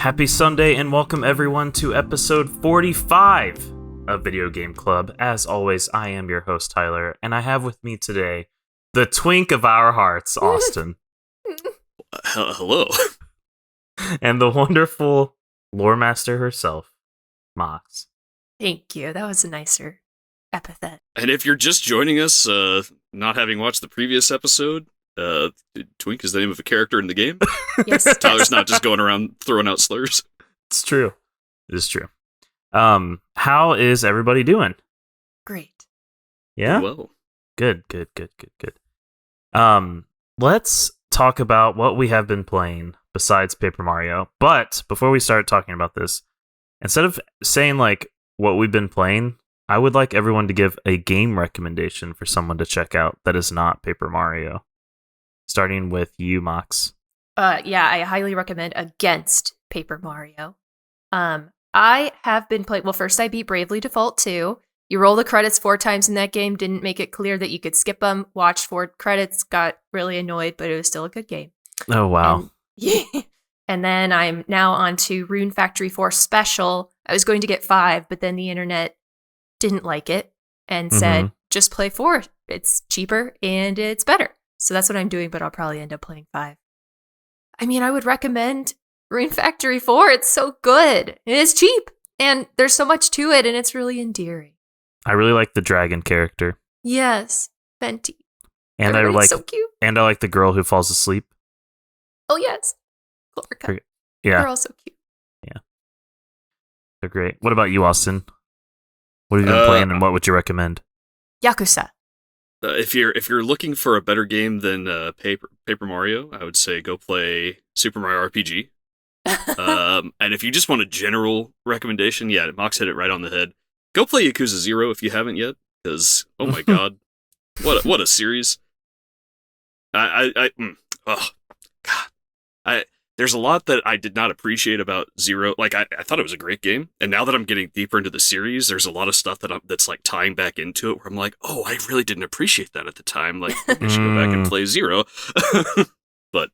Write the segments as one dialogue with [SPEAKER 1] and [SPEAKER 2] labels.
[SPEAKER 1] Happy Sunday and welcome everyone to episode 45 of Video Game Club. As always, I am your host, Tyler, and I have with me today the twink of our hearts, Austin.
[SPEAKER 2] Hello.
[SPEAKER 1] And the wonderful lore master herself, Mox.
[SPEAKER 3] Thank you. That was a nicer epithet.
[SPEAKER 2] And if you're just joining us, not having watched the previous episode, Twink is the name of a character in the game.
[SPEAKER 3] Yes.
[SPEAKER 2] Tyler's not just going around throwing out slurs.
[SPEAKER 1] It's true. It is true. How is everybody doing?
[SPEAKER 3] Great.
[SPEAKER 1] Yeah?
[SPEAKER 2] Well.
[SPEAKER 1] Good. Let's talk about what we have been playing besides Paper Mario. But before we start talking about this, instead of saying like what we've been playing, I would like everyone to give a game recommendation for someone to check out that is not Paper Mario. Starting with you, Mox.
[SPEAKER 3] Yeah, I highly recommend Against Paper Mario. I have been playing. Well, first I beat Bravely Default 2. You roll the credits 4 times in that game. Didn't make it clear that you could skip them. Watched 4 credits. Got really annoyed, but it was still a good game.
[SPEAKER 1] Oh wow!
[SPEAKER 3] And then I'm now on to Rune Factory 4 Special. I was going to get 5, but then the internet didn't like it and said, just play 4. It's cheaper and it's better. So that's what I'm doing, but I'll probably end up playing 5. I mean, I would recommend Rune Factory 4. It's so good. It is cheap. And there's so much to it, and it's really endearing.
[SPEAKER 1] I really like the dragon character.
[SPEAKER 3] Yes. Venti.
[SPEAKER 1] And I like
[SPEAKER 3] so cute.
[SPEAKER 1] And I like the girl who falls asleep.
[SPEAKER 3] Oh, yes. Clovercut.
[SPEAKER 1] Yeah.
[SPEAKER 3] They're all so cute.
[SPEAKER 1] Yeah. They're great. What about you, Austin? What have you been playing, and what would you recommend?
[SPEAKER 3] Yakuza.
[SPEAKER 2] If you're looking for a better game than Paper Mario, I would say go play Super Mario RPG. And if you just want a general recommendation, yeah, Mox hit it right on the head. Go play Yakuza 0 if you haven't yet, because oh my god, what a series! There's a lot that I did not appreciate about Zero. Like I thought it was a great game, and now that I'm getting deeper into the series, there's a lot of stuff that's like tying back into it. Where I'm like, oh, I really didn't appreciate that at the time. Like, I should go back and play Zero. But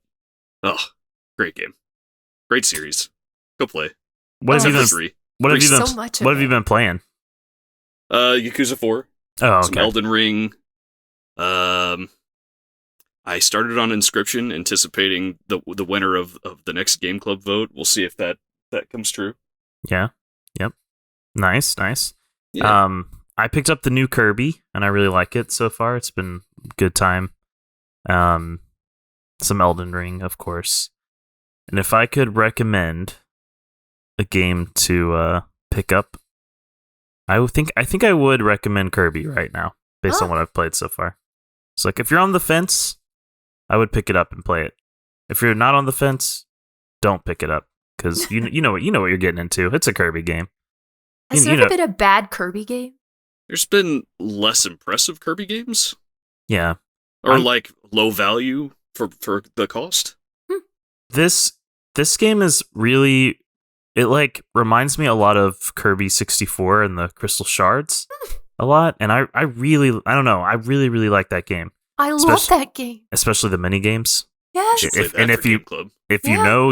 [SPEAKER 2] great game, great series. Go play.
[SPEAKER 1] What have you been playing?
[SPEAKER 2] Yakuza 4.
[SPEAKER 1] Oh, okay.
[SPEAKER 2] Some Elden Ring. I started on Inscription, anticipating the winner of the next Game Club vote. We'll see if that comes true.
[SPEAKER 1] Yeah. Yep. Nice.
[SPEAKER 2] Yeah.
[SPEAKER 1] I picked up the new Kirby, and I really like it so far. It's been a good time. Some Elden Ring, of course. And if I could recommend a game to pick up, I think I would recommend Kirby right now, based on what I've played so far. It's like if you're on the fence, I would pick it up and play it. If you're not on the fence, don't pick it up, because you know what you're getting into. It's a Kirby game.
[SPEAKER 3] Has there ever been a bad Kirby game?
[SPEAKER 2] There's been less impressive Kirby games.
[SPEAKER 1] Yeah,
[SPEAKER 2] or like low value for the cost.
[SPEAKER 1] This game is really, it like reminds me a lot of Kirby 64 and the Crystal Shards a lot, and I really like that game.
[SPEAKER 3] I love that game,
[SPEAKER 1] especially the mini games.
[SPEAKER 3] Yes,
[SPEAKER 1] if you know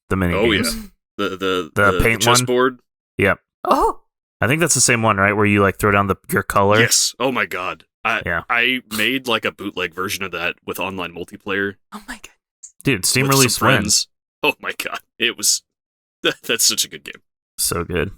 [SPEAKER 1] the mini games.
[SPEAKER 2] Yeah, the
[SPEAKER 1] paint
[SPEAKER 2] chessboard.
[SPEAKER 1] Yep.
[SPEAKER 3] Oh,
[SPEAKER 1] I think that's the same one, right? Where you like throw down your color.
[SPEAKER 2] Yes. Oh my god. I made like a bootleg version of that with online multiplayer.
[SPEAKER 3] Oh my goodness,
[SPEAKER 1] dude! Steam release wins.
[SPEAKER 2] Oh my god, it was. That's such a good game.
[SPEAKER 1] So good.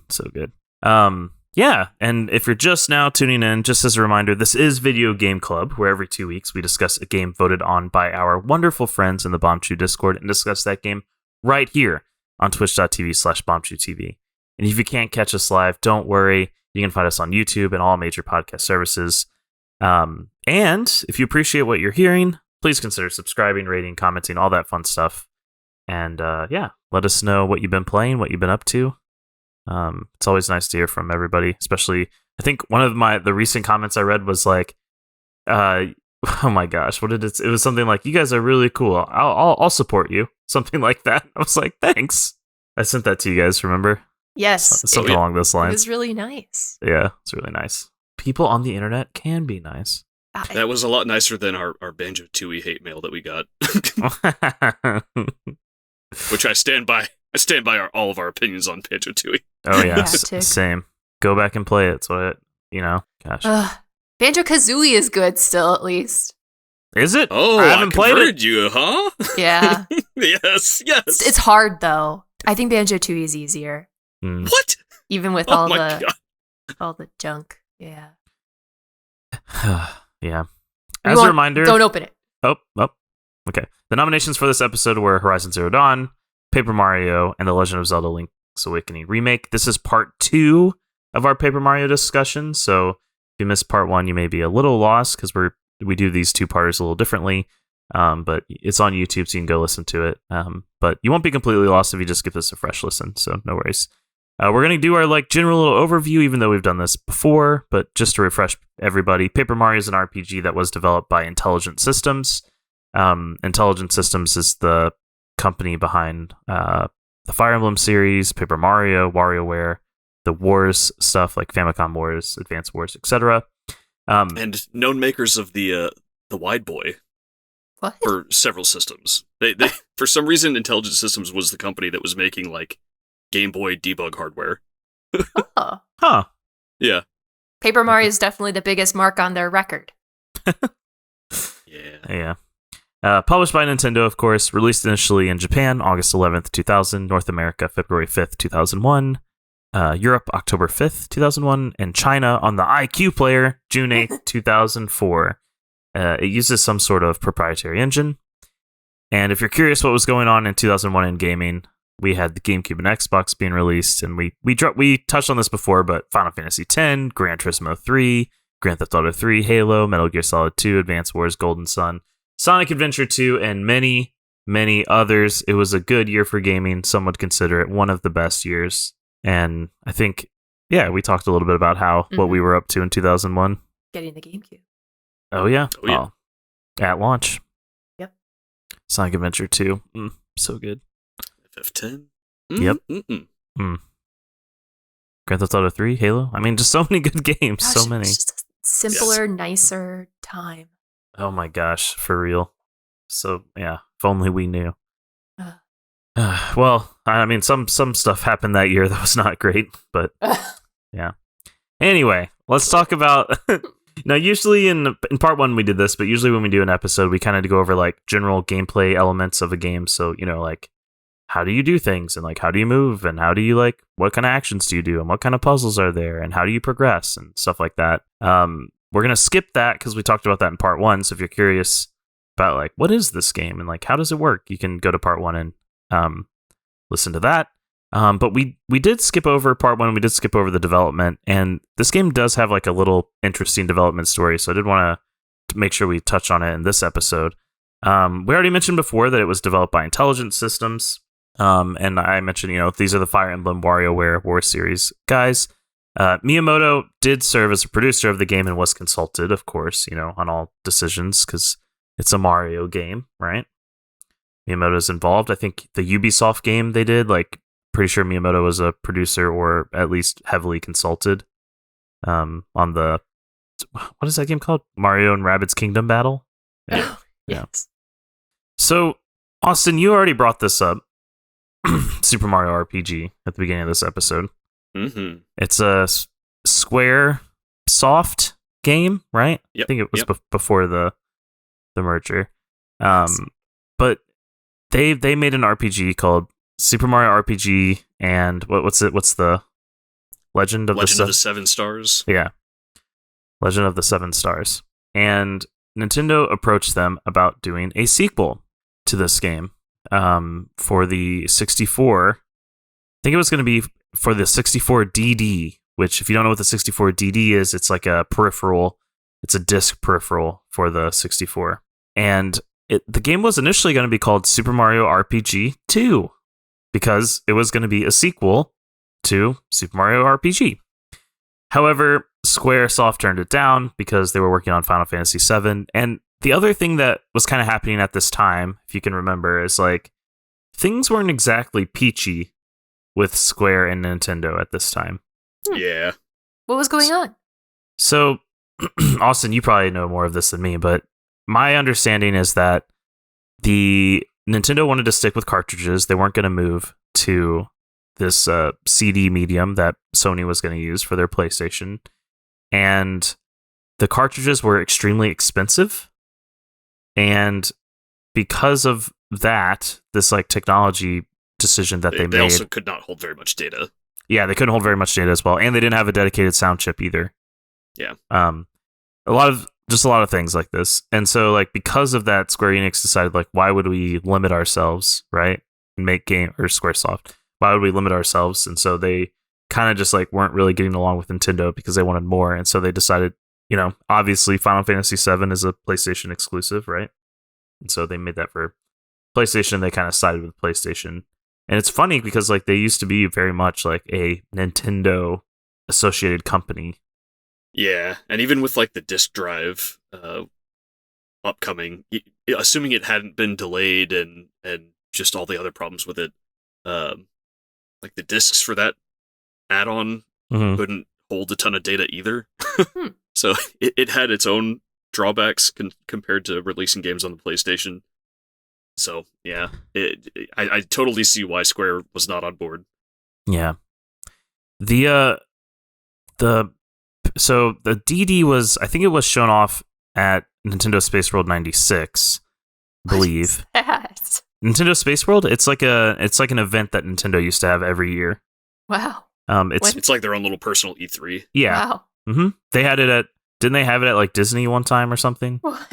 [SPEAKER 1] Yeah, and if you're just now tuning in, just as a reminder, this is Video Game Club, where every 2 weeks we discuss a game voted on by our wonderful friends in the Bombchu Discord and discuss that game right here on twitch.tv/BombchuTV. And if you can't catch us live, don't worry. You can find us on YouTube and all major podcast services. And if you appreciate what you're hearing, please consider subscribing, rating, commenting, all that fun stuff. And let us know what you've been playing, what you've been up to. It's always nice to hear from everybody, especially I think one of the recent comments I read was like, oh my gosh, what did it was something like, you guys are really cool. I'll support you. Something like that. I was like, thanks. I sent that to you guys, remember?
[SPEAKER 3] Yes.
[SPEAKER 1] Something along those lines.
[SPEAKER 3] It was really nice.
[SPEAKER 1] Yeah, it's really nice. People on the internet can be nice.
[SPEAKER 2] That was a lot nicer than our Banjo-Tooie hate mail that we got. Which I stand by. I stand by all of our opinions on Banjo-Tooie.
[SPEAKER 1] Oh yeah,
[SPEAKER 3] Hectic.
[SPEAKER 1] same. Go back and play it. It's what gosh.
[SPEAKER 3] Banjo-Kazooie is good still, at least.
[SPEAKER 1] Is it?
[SPEAKER 2] Oh,
[SPEAKER 1] I haven't played it.
[SPEAKER 2] you, huh?
[SPEAKER 3] Yeah.
[SPEAKER 2] Yes.
[SPEAKER 3] It's hard, though. I think Banjo-Tooie is easier.
[SPEAKER 2] What?
[SPEAKER 3] Even with
[SPEAKER 2] Oh my
[SPEAKER 3] all the junk. Yeah.
[SPEAKER 1] Yeah. As a reminder...
[SPEAKER 3] Don't open it.
[SPEAKER 1] Oh. Okay. The nominations for this episode were Horizon Zero Dawn, Paper Mario, and The Legend of Zelda Link's Awakening Remake. This is part 2 of our Paper Mario discussion, so if you missed part 1, you may be a little lost, because we do these 2-parters a little differently, but it's on YouTube, so you can go listen to it. But you won't be completely lost if you just give this a fresh listen, so no worries. We're going to do our general little overview, even though we've done this before, but just to refresh everybody, Paper Mario is an RPG that was developed by Intelligent Systems. Intelligent Systems is the company behind the Fire Emblem series, Paper Mario, WarioWare, the Wars stuff like Famicom Wars, Advance Wars, etc.
[SPEAKER 2] And known makers of the Wide Boy
[SPEAKER 3] What?
[SPEAKER 2] for several systems. They for some reason, Intelligent Systems was the company that was making Game Boy debug hardware.
[SPEAKER 3] Oh.
[SPEAKER 1] Huh.
[SPEAKER 2] Yeah.
[SPEAKER 3] Paper Mario is definitely the biggest mark on their record.
[SPEAKER 2] Yeah.
[SPEAKER 1] Published by Nintendo, of course. Released initially in Japan, August 11th, 2000. North America, February 5th, 2001. Europe, October 5th, 2001. And China on the IQ player, June 8th, 2004. It uses some sort of proprietary engine. And if you're curious what was going on in 2001 in gaming, we had the GameCube and Xbox being released, and we touched on this before, but Final Fantasy X, Gran Turismo 3, Grand Theft Auto 3, Halo, Metal Gear Solid 2, Advance Wars, Golden Sun, Sonic Adventure 2, and many, many others. It was a good year for gaming. Some would consider it one of the best years. And I think, we talked a little bit about what we were up to in 2001.
[SPEAKER 3] Getting the GameCube.
[SPEAKER 1] Oh, yeah.
[SPEAKER 2] Oh, yeah.
[SPEAKER 1] At launch.
[SPEAKER 3] Yep.
[SPEAKER 1] Sonic Adventure 2. So good.
[SPEAKER 2] FF10.
[SPEAKER 1] Yep. Grand Theft Auto 3, Halo. I mean, just so many good games.
[SPEAKER 3] Gosh,
[SPEAKER 1] So many.
[SPEAKER 3] It's just a simpler, nicer time.
[SPEAKER 1] Oh my gosh, for real. So, yeah, if only we knew. Well, I mean, some stuff happened that year that was not great, but yeah. Anyway, let's talk about... Now, usually in part 1 we did this, but usually when we do an episode, we kind of go over general gameplay elements of a game. So, how do you do things, and how do you move, and how do you what kind of actions do you do, and what kind of puzzles are there, and how do you progress, and stuff like that. We're gonna skip that because we talked about that in part 1. So if you're curious about what is this game and how does it work, you can go to part 1 and listen to that. But we did skip over part 1. We did skip over the development, and this game does have a little interesting development story. So I did want to make sure we touch on it in this episode. We already mentioned before that it was developed by Intelligent Systems. And I mentioned, these are the Fire Emblem WarioWare War Series guys. Miyamoto did serve as a producer of the game and was consulted, of course, on all decisions because it's a Mario game, right? Miyamoto's involved. I think the Ubisoft game they did, pretty sure Miyamoto was a producer or at least heavily consulted on the, what is that game called? Mario and Rabbids Kingdom Battle?
[SPEAKER 3] Yeah.
[SPEAKER 1] Yeah.
[SPEAKER 3] Yes.
[SPEAKER 1] So, Austin, you already brought this up. Super Mario RPG at the beginning of this episode.
[SPEAKER 2] Mm-hmm.
[SPEAKER 1] It's a Square Soft game, right?
[SPEAKER 2] Yep.
[SPEAKER 1] I think it was before the merger.
[SPEAKER 3] Yes.
[SPEAKER 1] But they made an RPG called Super Mario RPG, and what's the Legend of the
[SPEAKER 2] 7 Stars.
[SPEAKER 1] Yeah, Legend of the 7 Stars. And Nintendo approached them about doing a sequel to this game. For the 64, I think it was going to be for the 64 DD, which if you don't know what the 64 DD is, it's a peripheral, it's a disc peripheral for the 64. And the game was initially going to be called Super Mario RPG 2 because it was going to be a sequel to Super Mario RPG. However, Squaresoft turned it down because they were working on Final Fantasy VII. And the other thing that was kind of happening at this time, if you can remember, is things weren't exactly peachy with Square and Nintendo at this time.
[SPEAKER 2] Yeah.
[SPEAKER 3] What was going on?
[SPEAKER 1] So, Austin, you probably know more of this than me, but my understanding is that the Nintendo wanted to stick with cartridges. They weren't going to move to this CD medium that Sony was going to use for their PlayStation. And the cartridges were extremely expensive. And because of that, this like technology decision that they made.
[SPEAKER 2] They also could not hold very much data.
[SPEAKER 1] Yeah, they couldn't hold very much data as well. And they didn't have a dedicated sound chip either.
[SPEAKER 2] Yeah.
[SPEAKER 1] A lot of things like this. And so like because of that, Square Enix decided like why would we limit ourselves, right? And make game or Squaresoft. Why would we limit ourselves? And so they kind of just like weren't really getting along with Nintendo because they wanted more. And so they decided, obviously Final Fantasy VII is a PlayStation exclusive, right? And so they made that for PlayStation. They kind of sided with PlayStation. And it's funny because like they used to be very much like a Nintendo associated company.
[SPEAKER 2] Yeah, and even with like the disk drive upcoming, assuming it hadn't been delayed and just all the other problems with it, like the disks for that add-on couldn't hold a ton of data either. So it had its own drawbacks compared to releasing games on the PlayStation. So yeah, I totally see why Square was not on board.
[SPEAKER 1] Yeah. So the DD was, I think it was shown off at Nintendo Space World 96, I believe.
[SPEAKER 3] What is that?
[SPEAKER 1] Nintendo Space World? It's like an event that Nintendo used to have every year.
[SPEAKER 3] Wow.
[SPEAKER 2] It's like their own little personal E3.
[SPEAKER 1] Yeah.
[SPEAKER 3] Wow.
[SPEAKER 1] Mm-hmm. They had it didn't they have it at like Disney one time or something?
[SPEAKER 3] What?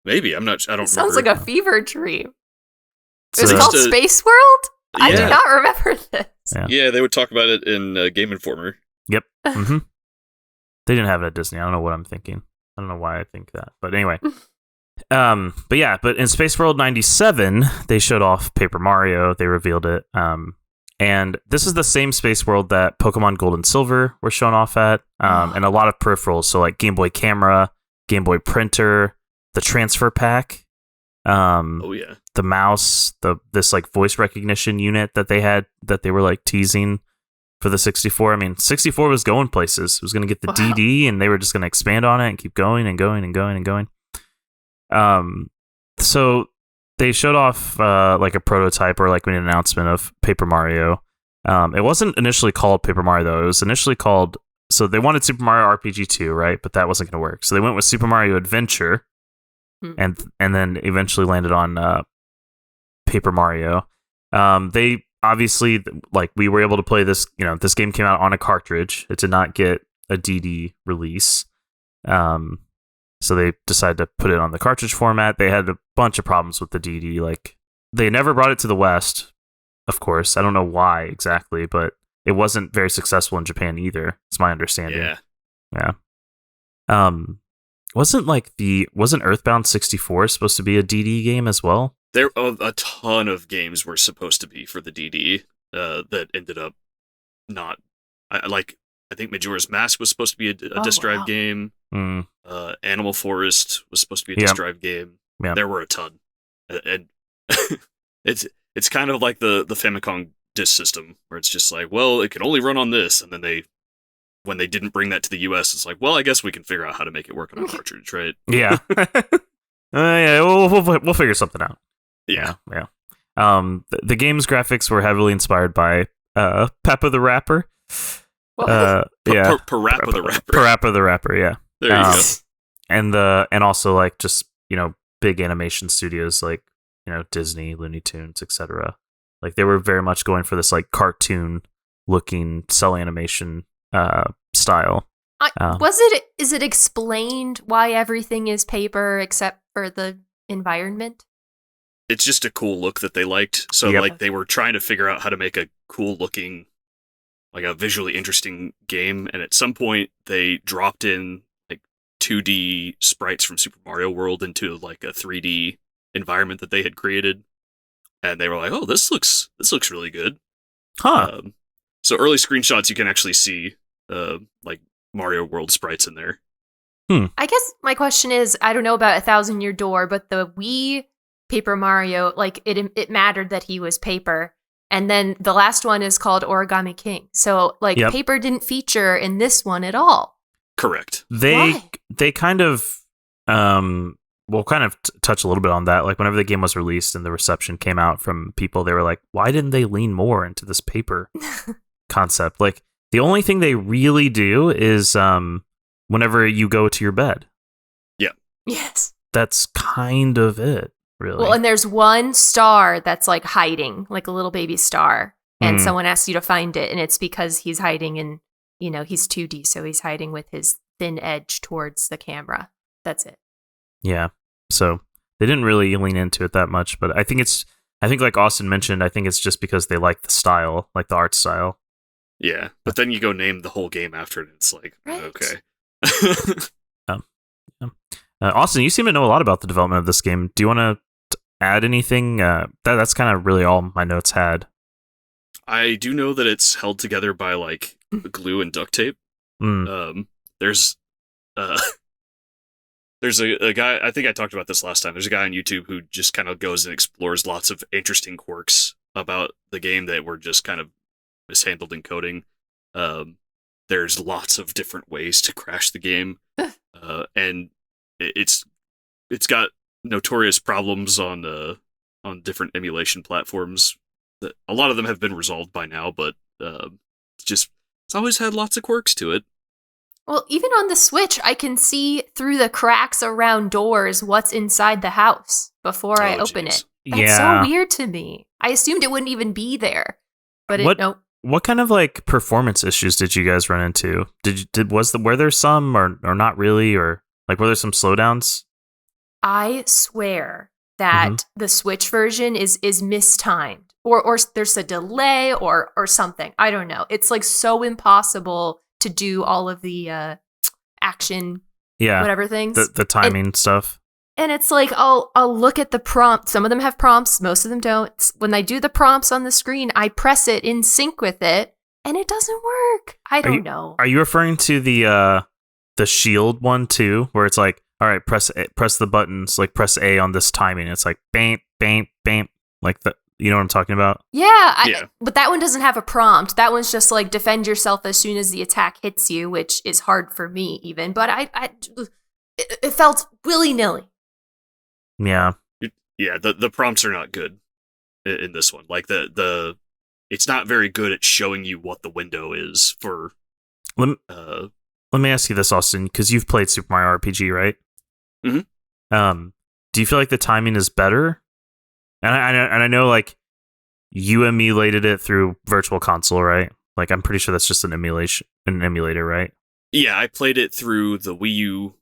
[SPEAKER 2] Maybe, I don't remember.
[SPEAKER 3] Sounds like a fever dream.
[SPEAKER 1] So,
[SPEAKER 3] It was called Space World? I do
[SPEAKER 2] Yeah.
[SPEAKER 3] not remember this.
[SPEAKER 2] Yeah, they would talk about it in Game Informer.
[SPEAKER 1] Yep. Mm-hmm. They didn't have it at Disney. I don't know what I'm thinking. I don't know why I think that. But anyway. But in Space World 97, they showed off Paper Mario. They revealed it. And this is the same Space World that Pokemon Gold and Silver were shown off at. And a lot of peripherals. So like Game Boy camera, Game Boy printer, the transfer pack.
[SPEAKER 2] Oh yeah.
[SPEAKER 1] The mouse, this like voice recognition unit that they had that they were like teasing for the 64. I mean, 64 was going places. It was going to get the DD, and they were just going to expand on it and keep going and going and going and going. So they showed off like a prototype or like an announcement of Paper Mario. It wasn't initially called Paper Mario though. It was initially called. So they wanted Super Mario RPG 2, right? But that wasn't going to work. So they went with Super Mario Adventure, and then eventually landed on Paper Mario. They obviously, like, we were able to play this. This game came out on a cartridge. It did not get a DD release. So they decided to put it on the cartridge format. They had a bunch of problems with the DD. Like, they never brought it to the West, of course. I don't know why exactly, but it wasn't very successful in Japan either. It's my understanding. Yeah. Wasn't Earthbound 64 supposed to be a DD game as well?
[SPEAKER 2] There a ton of games were supposed to be for the DD that ended up not. I think Majora's Mask was supposed to be a disc drive game. Animal Forest was supposed to be a disc drive game.
[SPEAKER 1] Yep.
[SPEAKER 2] There were a ton, and it's kind of like the Famicom disc system, where it's just like, well, it can only run on this, and then when they didn't bring that to the US, it's like, well, I guess we can figure out how to make it work on a cartridge, right?
[SPEAKER 1] Yeah. Yeah, we'll figure something out.
[SPEAKER 2] Yeah.
[SPEAKER 1] The game's graphics were heavily inspired by Peppa the Rapper.
[SPEAKER 3] What?
[SPEAKER 2] Parappa the Rapper.
[SPEAKER 1] Parappa the Rapper, yeah.
[SPEAKER 2] There you go.
[SPEAKER 1] And also like just, big animation studios like, Disney, Looney Tunes, etc. Like they were very much going for this like cartoon looking cell animation style.
[SPEAKER 3] Is it explained why everything is paper except for the environment?
[SPEAKER 2] It's just a cool look that they liked. So like they were trying to figure out how to make a cool looking, like a visually interesting game. And at some point they dropped in like 2D sprites from Super Mario World into like a 3D environment that they had created. And they were like, oh, this looks really good.
[SPEAKER 1] Huh.
[SPEAKER 2] So early screenshots, you can actually see like Mario World sprites in there.
[SPEAKER 3] I guess my question is, I don't know about 1,000 Year Door, but the Wii Paper Mario, like it mattered that he was paper. And then the last one is called Origami King. So like paper didn't feature in this one at all.
[SPEAKER 2] Correct.
[SPEAKER 1] They kind of we'll kind of touch a little bit on that. Like whenever the game was released and the reception came out from people, they were like, why didn't they lean more into this paper concept? Like the only thing they really do is whenever you go to your bed.
[SPEAKER 2] Yeah.
[SPEAKER 3] Yes.
[SPEAKER 1] That's kind of it, really.
[SPEAKER 3] Well, and there's one star that's like hiding, like a little baby star. And someone asks you to find it. And it's because he's hiding in, he's 2D. So he's hiding with his thin edge towards the camera. That's it.
[SPEAKER 1] Yeah. So they didn't really lean into it that much. But I think like Austin mentioned, I think it's just because they like the style, like the art style.
[SPEAKER 2] Yeah. But then you go name the whole game after it. And it's like,
[SPEAKER 3] Right.
[SPEAKER 2] okay.
[SPEAKER 1] Austin, you seem to know a lot about the development of this game. Do you want to add anything? That's kind of really all my notes had.
[SPEAKER 2] I do know that it's held together by like glue and duct tape. There's a guy, I think I talked about this last time. There's a guy on YouTube who just kind of goes and explores lots of interesting quirks about the game that were just kind of mishandled in coding. There's lots of different ways to crash the game. And it's got notorious problems on different emulation platforms. A lot of them have been resolved by now, but it's always had lots of quirks to it.
[SPEAKER 3] Well, even on the Switch, I can see through the cracks around doors what's inside the house before I open it. That's so weird to me. I assumed it wouldn't even be there, but nope.
[SPEAKER 1] What kind of like performance issues did you guys run into? Were there some or not really, or like were there some slowdowns?
[SPEAKER 3] I swear that the Switch version is mistimed. Or there's a delay or something. I don't know. It's like so impossible to do all of the action, whatever things.
[SPEAKER 1] The timing stuff.
[SPEAKER 3] And it's like I'll look at the prompt. Some of them have prompts, most of them don't. When I do the prompts on the screen, I press it in sync with it, and it doesn't work. I don't know.
[SPEAKER 1] Are you referring to the shield one too, where it's like, all right, press the buttons, like press A on this timing. It's like bam, bam, bam, like the. You know what I'm talking about?
[SPEAKER 3] Yeah, but that one doesn't have a prompt. That one's just like defend yourself as soon as the attack hits you, which is hard for me even. But it felt willy-nilly.
[SPEAKER 1] Yeah.
[SPEAKER 2] Yeah, the prompts are not good in this one. Like it's not very good at showing you what the window is for.
[SPEAKER 1] Let me ask you this, Austin, because you've played Super Mario RPG, right?
[SPEAKER 2] Mm-hmm.
[SPEAKER 1] Do you feel like the timing is better? And I know, like, you emulated it through Virtual Console, right? Like, I'm pretty sure that's just an emulator, right?
[SPEAKER 2] Yeah, I played it through the Wii U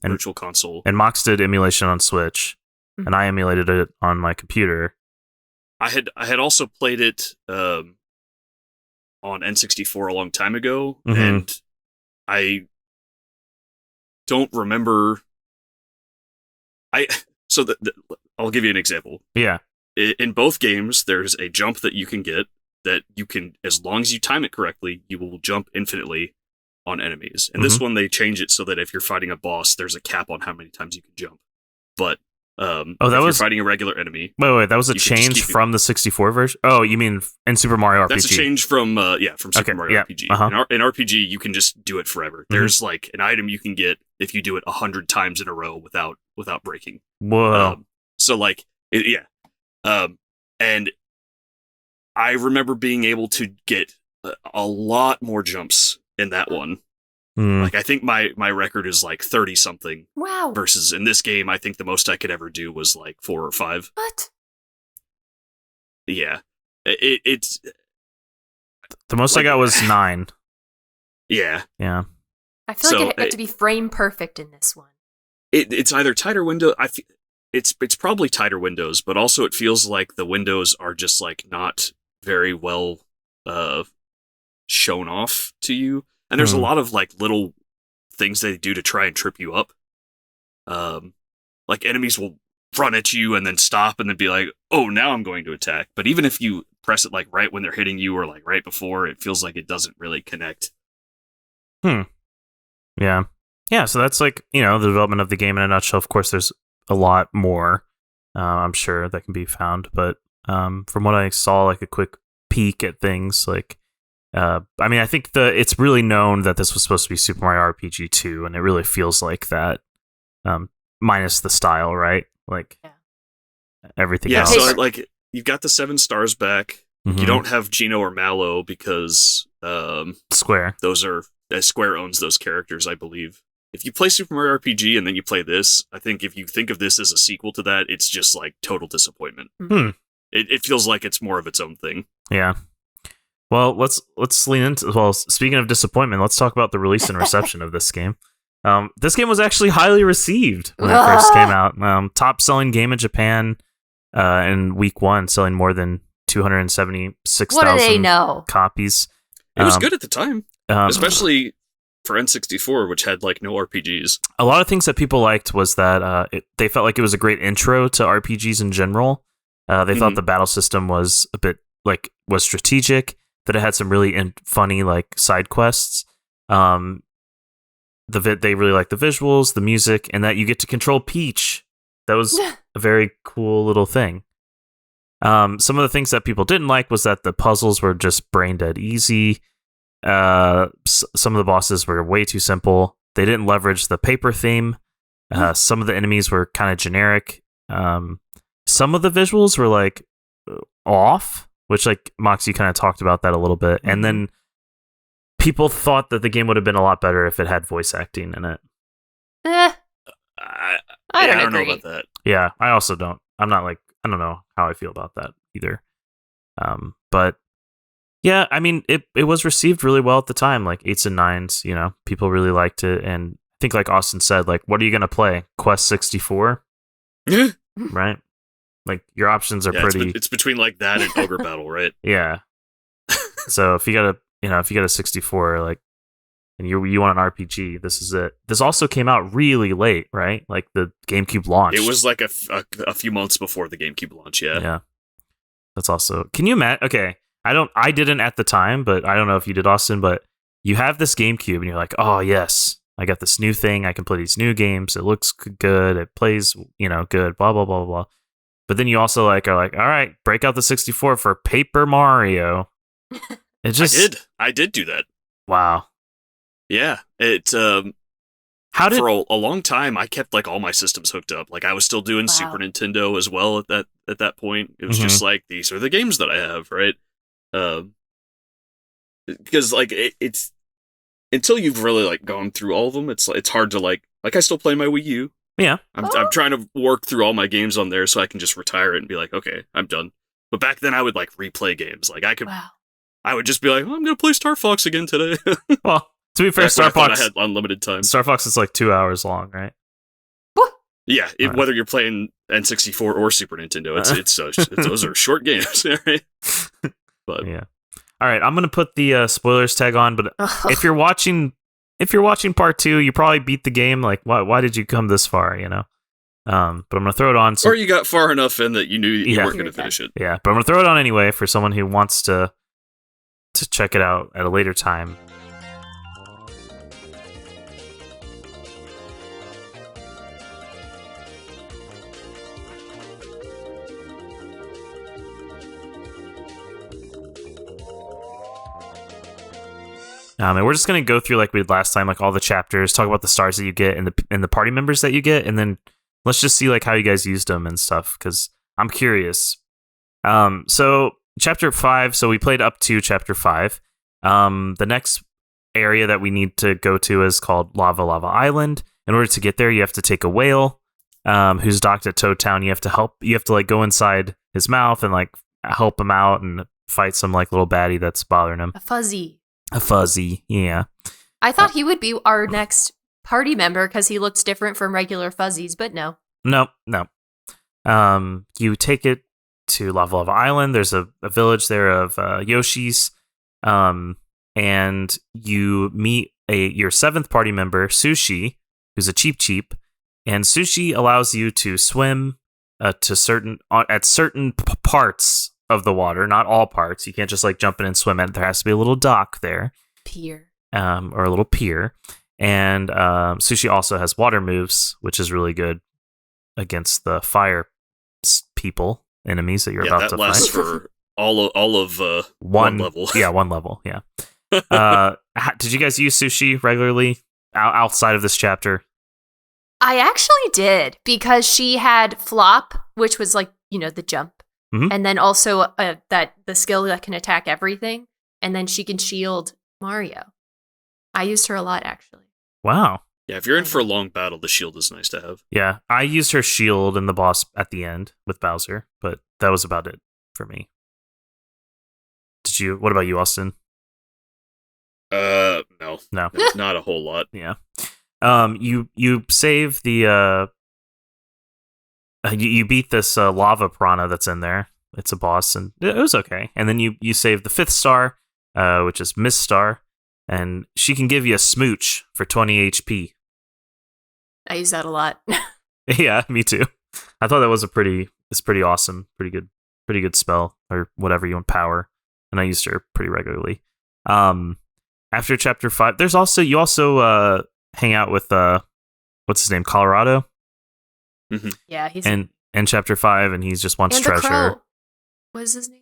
[SPEAKER 2] Virtual Console.
[SPEAKER 1] And Mox did emulation on Switch, and I emulated it on my computer.
[SPEAKER 2] I had also played it on N64 a long time ago, and I don't remember. I'll give you an example.
[SPEAKER 1] Yeah.
[SPEAKER 2] In both games, there's a jump that you can get that you can, as long as you time it correctly, you will jump infinitely on enemies. And this one, they change it so that if you're fighting a boss, there's a cap on how many times you can jump. But if you're fighting a regular enemy...
[SPEAKER 1] Wait, that was a change from the 64 version? Oh, you mean in Super Mario RPG?
[SPEAKER 2] That's a change from Super Mario RPG. In RPG, you can just do it forever. There's like an item you can get if you do it 100 times in a row without breaking.
[SPEAKER 1] Whoa.
[SPEAKER 2] So like, and I remember being able to get a lot more jumps in that one. Like, I think my record is like 30 something.
[SPEAKER 3] Wow.
[SPEAKER 2] Versus in this game, I think the most I could ever do was like 4 or 5.
[SPEAKER 3] What?
[SPEAKER 2] Yeah. It's
[SPEAKER 1] the most like, I got was 9.
[SPEAKER 2] Yeah.
[SPEAKER 1] Yeah.
[SPEAKER 3] I feel like it had to be frame perfect in this one.
[SPEAKER 2] It's either tighter window. It's probably tighter windows, but also it feels like the windows are just like not very well shown off to you. And there's a lot of like little things they do to try and trip you up. Like enemies will run at you and then stop and then be like, oh, now I'm going to attack. But even if you press it like right when they're hitting you or like right before, it feels like it doesn't really connect.
[SPEAKER 1] Yeah. Yeah, so that's like, the development of the game in a nutshell. Of course, there's a lot more, I'm sure, that can be found. But from what I saw, like a quick peek at things, like, I think it's really known that this was supposed to be Super Mario RPG 2, and it really feels like that. minus the style, right? Like everything
[SPEAKER 2] Yeah,
[SPEAKER 1] else.
[SPEAKER 2] so like you've got the 7 stars back.
[SPEAKER 1] Mhm.
[SPEAKER 2] You don't have Gino or Mallow because
[SPEAKER 1] Square.
[SPEAKER 2] those are Square owns those characters, I believe. If you play Super Mario RPG and then you play this, I think if you think of this as a sequel to that, it's just like total disappointment. It feels like it's more of its own thing.
[SPEAKER 1] Yeah. Well, let's lean into. Well, speaking of disappointment, let's talk about the release and reception of this game. This game was actually highly received when it first came out. Top selling game in Japan in week 1, selling more than 276,000
[SPEAKER 3] What do they know?
[SPEAKER 1] copies.
[SPEAKER 2] It was good at the time, especially for N64, which had like no RPGs.
[SPEAKER 1] A lot of things that people liked was that they felt like it was a great intro to RPGs in general. They thought the battle system was a bit was strategic, that it had some really funny like side quests. They really liked the visuals, the music, and that you get to control Peach. That was a very cool little thing. Some of the things that people didn't like was that the puzzles were just brain dead easy. Some of the bosses were way too simple. They didn't leverage the paper theme. Some of the enemies were kind of generic. Some of the visuals were like off, which like Moxie kind of talked about that a little bit. And then people thought that the game would have been a lot better if it had voice acting in it.
[SPEAKER 2] I
[SPEAKER 3] don't
[SPEAKER 2] don't know
[SPEAKER 3] agree.
[SPEAKER 2] about that.
[SPEAKER 1] Yeah, I also don't. I don't know how I feel about that either. But yeah, I mean, it was received really well at the time, like 8s and 9s, you know, people really liked it. And I think like Austin said, like, what are you going to play? Quest 64? Right? Like your options are pretty...
[SPEAKER 2] It's between like that and Ogre Battle, right?
[SPEAKER 1] Yeah. So if you got a 64, like, and you want an RPG, this is it. This also came out really late, right? Like the GameCube launch.
[SPEAKER 2] It was like a few months before the GameCube launch, yeah.
[SPEAKER 1] Yeah. That's also... Can you imagine... Okay, I didn't at the time, but I don't know if you did, Austin, but you have this GameCube and you're like, oh yes, I got this new thing. I can play these new games. It looks good. It plays, good, blah, blah, blah, blah. But then you also are like, all right, break out the 64 for Paper Mario. It just...
[SPEAKER 2] I did do that.
[SPEAKER 1] Wow.
[SPEAKER 2] Yeah.
[SPEAKER 1] How did...
[SPEAKER 2] For a long time, I kept like all my systems hooked up. Like I was still doing Super Nintendo as well at that point. It was just like, these are the games that I have, right? Because like it's until you've really like gone through all of them, it's hard to like I still play my Wii U.
[SPEAKER 1] Yeah.
[SPEAKER 2] I'm trying to work through all my games on there so I can just retire it and be like, okay, I'm done. But back then I would like replay games. Like I would just be like, I'm gonna play Star Fox again today.
[SPEAKER 1] Well, to be fair, Star Fox,
[SPEAKER 2] I had unlimited time.
[SPEAKER 1] Star Fox is like 2 hours long, right?
[SPEAKER 2] Yeah, whether you're playing N64 or Super Nintendo, those are short games, right? But
[SPEAKER 1] yeah. All right, I'm gonna put the spoilers tag on, but if you're watching part 2, you probably beat the game. Like, why did you come this far? But I'm gonna throw it on.
[SPEAKER 2] Or you got far enough in that you knew you weren't gonna finish it.
[SPEAKER 1] Yeah, but I'm gonna throw it on anyway for someone who wants to check it out at a later time. And we're just gonna go through like we did last time, like all the chapters, talk about the stars that you get and the party members that you get, and then let's just see like how you guys used them and stuff because I'm curious. So chapter 5. So we played up to chapter 5. The next area that we need to go to is called Lava Island. In order to get there, you have to take a whale who's docked at Toad Town. You have to like go inside his mouth and like help him out and fight some like little baddie that's bothering him. A fuzzy, yeah.
[SPEAKER 3] I thought he would be our next party member because he looks different from regular fuzzies, but no.
[SPEAKER 1] No. You take it to Lava Island. There's a village there of Yoshis, and you meet your 7th party member, Sushi, who's a cheap, and Sushi allows you to swim at certain parts of the water, not all parts. You can't just like jump in and swim in. There has to be a little dock there.
[SPEAKER 3] Pier.
[SPEAKER 1] Or a little pier. And Sushi also has water moves, which is really good against the fire enemies that you're about to fight.
[SPEAKER 2] That lasts for all of one level.
[SPEAKER 1] Yeah, one level, yeah. Did you guys use Sushi regularly outside of this chapter?
[SPEAKER 3] I actually did, because she had flop, which was like, the jump.
[SPEAKER 1] Mhm.
[SPEAKER 3] And then also that the skill that can attack everything. And then she can shield Mario. I used her a lot, actually.
[SPEAKER 1] Wow.
[SPEAKER 2] Yeah, if you're in for a long battle, the shield is nice to have.
[SPEAKER 1] Yeah, I used her shield in the boss at the end with Bowser, but that was about it for me. What about you, Austin?
[SPEAKER 2] No.
[SPEAKER 1] No.
[SPEAKER 2] Not a whole lot.
[SPEAKER 1] Yeah. You save the you beat this lava piranha that's in there. It's a boss, and it was okay. And then you save the 5th star, which is Miss Star, and she can give you a smooch for 20 HP.
[SPEAKER 3] I use that a lot.
[SPEAKER 1] Yeah, me too. I thought that was pretty awesome, pretty good spell, or whatever you want, power. And I used her pretty regularly. After chapter 5, you also hang out with what's his name, Colorado.
[SPEAKER 2] Mm-hmm.
[SPEAKER 3] Yeah, he's
[SPEAKER 1] in chapter 5, and he just wants
[SPEAKER 3] and
[SPEAKER 1] treasure.
[SPEAKER 3] The crow. What is his name?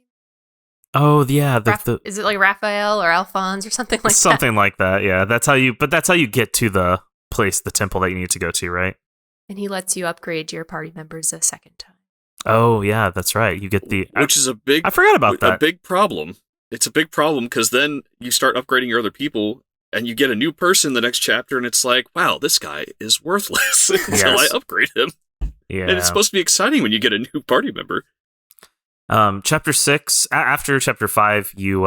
[SPEAKER 1] Oh yeah,
[SPEAKER 3] is it like Raphael or Alphonse or something like that?
[SPEAKER 1] Something like that. Yeah, that's how you get to the place, the temple that you need to go to, right?
[SPEAKER 3] And he lets you upgrade your party members a second time.
[SPEAKER 1] Oh yeah, that's right. You get
[SPEAKER 2] which is a big.
[SPEAKER 1] I forgot about that.
[SPEAKER 2] A big problem. It's a big problem because then you start upgrading your other people, and you get a new person in the next chapter, and it's like, wow, this guy is worthless until I upgrade him.
[SPEAKER 1] Yeah,
[SPEAKER 2] and it's supposed to be exciting when you get a new party member.
[SPEAKER 1] Chapter 6. After chapter 5, you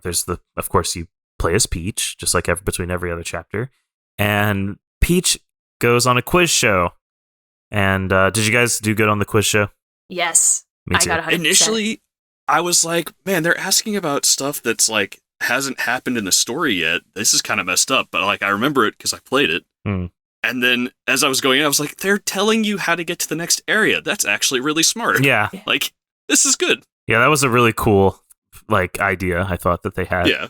[SPEAKER 1] there's of course you play as Peach, just like between every other chapter, and Peach goes on a quiz show. And did you guys do good on the quiz show?
[SPEAKER 3] Yes,
[SPEAKER 1] Me too.
[SPEAKER 3] I got 100%.
[SPEAKER 2] Initially, I was like, man, they're asking about stuff that's like hasn't happened in the story yet. This is kind of messed up, but like I remember it because I played it. And then as I was going in, I was like, they're telling you how to get to the next area. That's actually really smart.
[SPEAKER 1] Yeah.
[SPEAKER 2] Like, this is good.
[SPEAKER 1] Yeah, that was a really cool idea, I thought, that they had.
[SPEAKER 2] Yeah.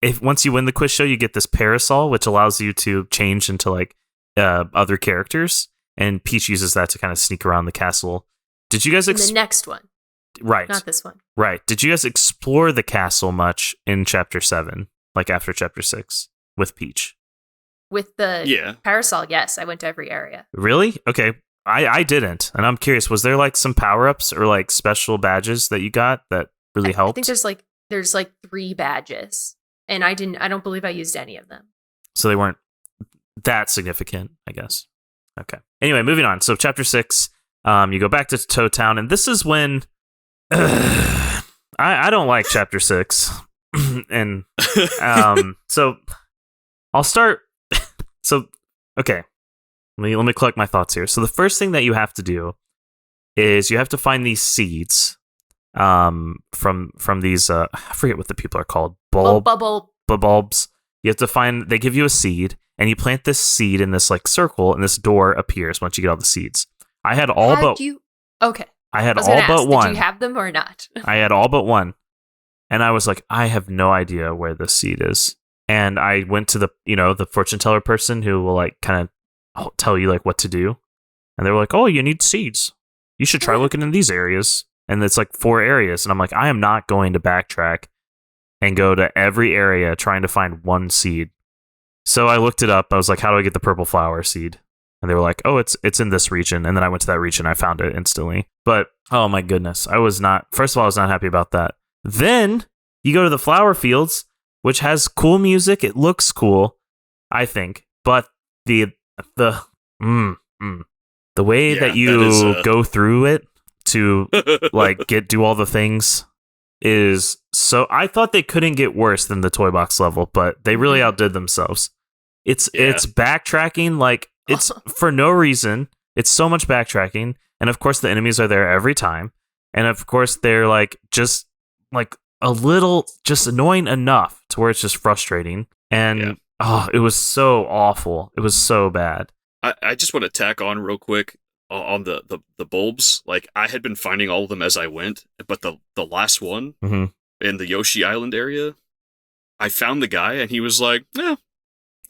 [SPEAKER 1] If once you win the quiz show, you get this parasol, which allows you to change into other characters, and Peach uses that to kind of sneak around the castle. Did you guys
[SPEAKER 3] the next one?
[SPEAKER 1] Right.
[SPEAKER 3] Not this one.
[SPEAKER 1] Right. Did you guys explore the castle much in chapter 7, like after chapter 6 with Peach?
[SPEAKER 3] With the parasol, yes, I went to every area.
[SPEAKER 1] Really? Okay. I didn't, and I'm curious. Was there some power-ups or special badges that you got that really helped?
[SPEAKER 3] I think there's 3 badges, and I don't believe I used any of them.
[SPEAKER 1] So they weren't that significant, I guess. Okay. Anyway, moving on. So chapter 6, you go back to Toad Town, and this is when I don't like chapter 6, and so I'll start. So okay, let me collect my thoughts here. So the first thing that you have to do is you have to find these seeds from these I forget what the people are called, bulbs. You have to find, they give you a seed, and you plant this seed in this circle, and this door appears once you get all the seeds. I had all but
[SPEAKER 3] okay.
[SPEAKER 1] I had all but one.
[SPEAKER 3] Did you have them or not?
[SPEAKER 1] I had all but one, and I was like, I have no idea where this seed is. And I went to the fortune teller person who will kind of tell you what to do. And they were like, oh, you need seeds. You should try looking in these areas. And it's 4 areas. And I'm like, I am not going to backtrack and go to every area trying to find one seed. So I looked it up. I was like, how do I get the purple flower seed? And they were like, oh, it's in this region. And then I went to that region. I found it instantly. But oh my goodness, first of all, I was not happy about that. Then you go to the flower fields, which has cool music. It looks cool, I think. But the way that you go through it to do all the things is so. I thought they couldn't get worse than the toy box level, but they really outdid themselves. It's backtracking it's for no reason. It's so much backtracking, and of course the enemies are there every time, and of course they're just a little just annoying enough to where it's just frustrating. And it was so awful. It was so bad.
[SPEAKER 2] I just want to tack on real quick on the bulbs. I had been finding all of them as I went, but the last one in the Yoshi Island area, I found the guy and he was like, "Yeah,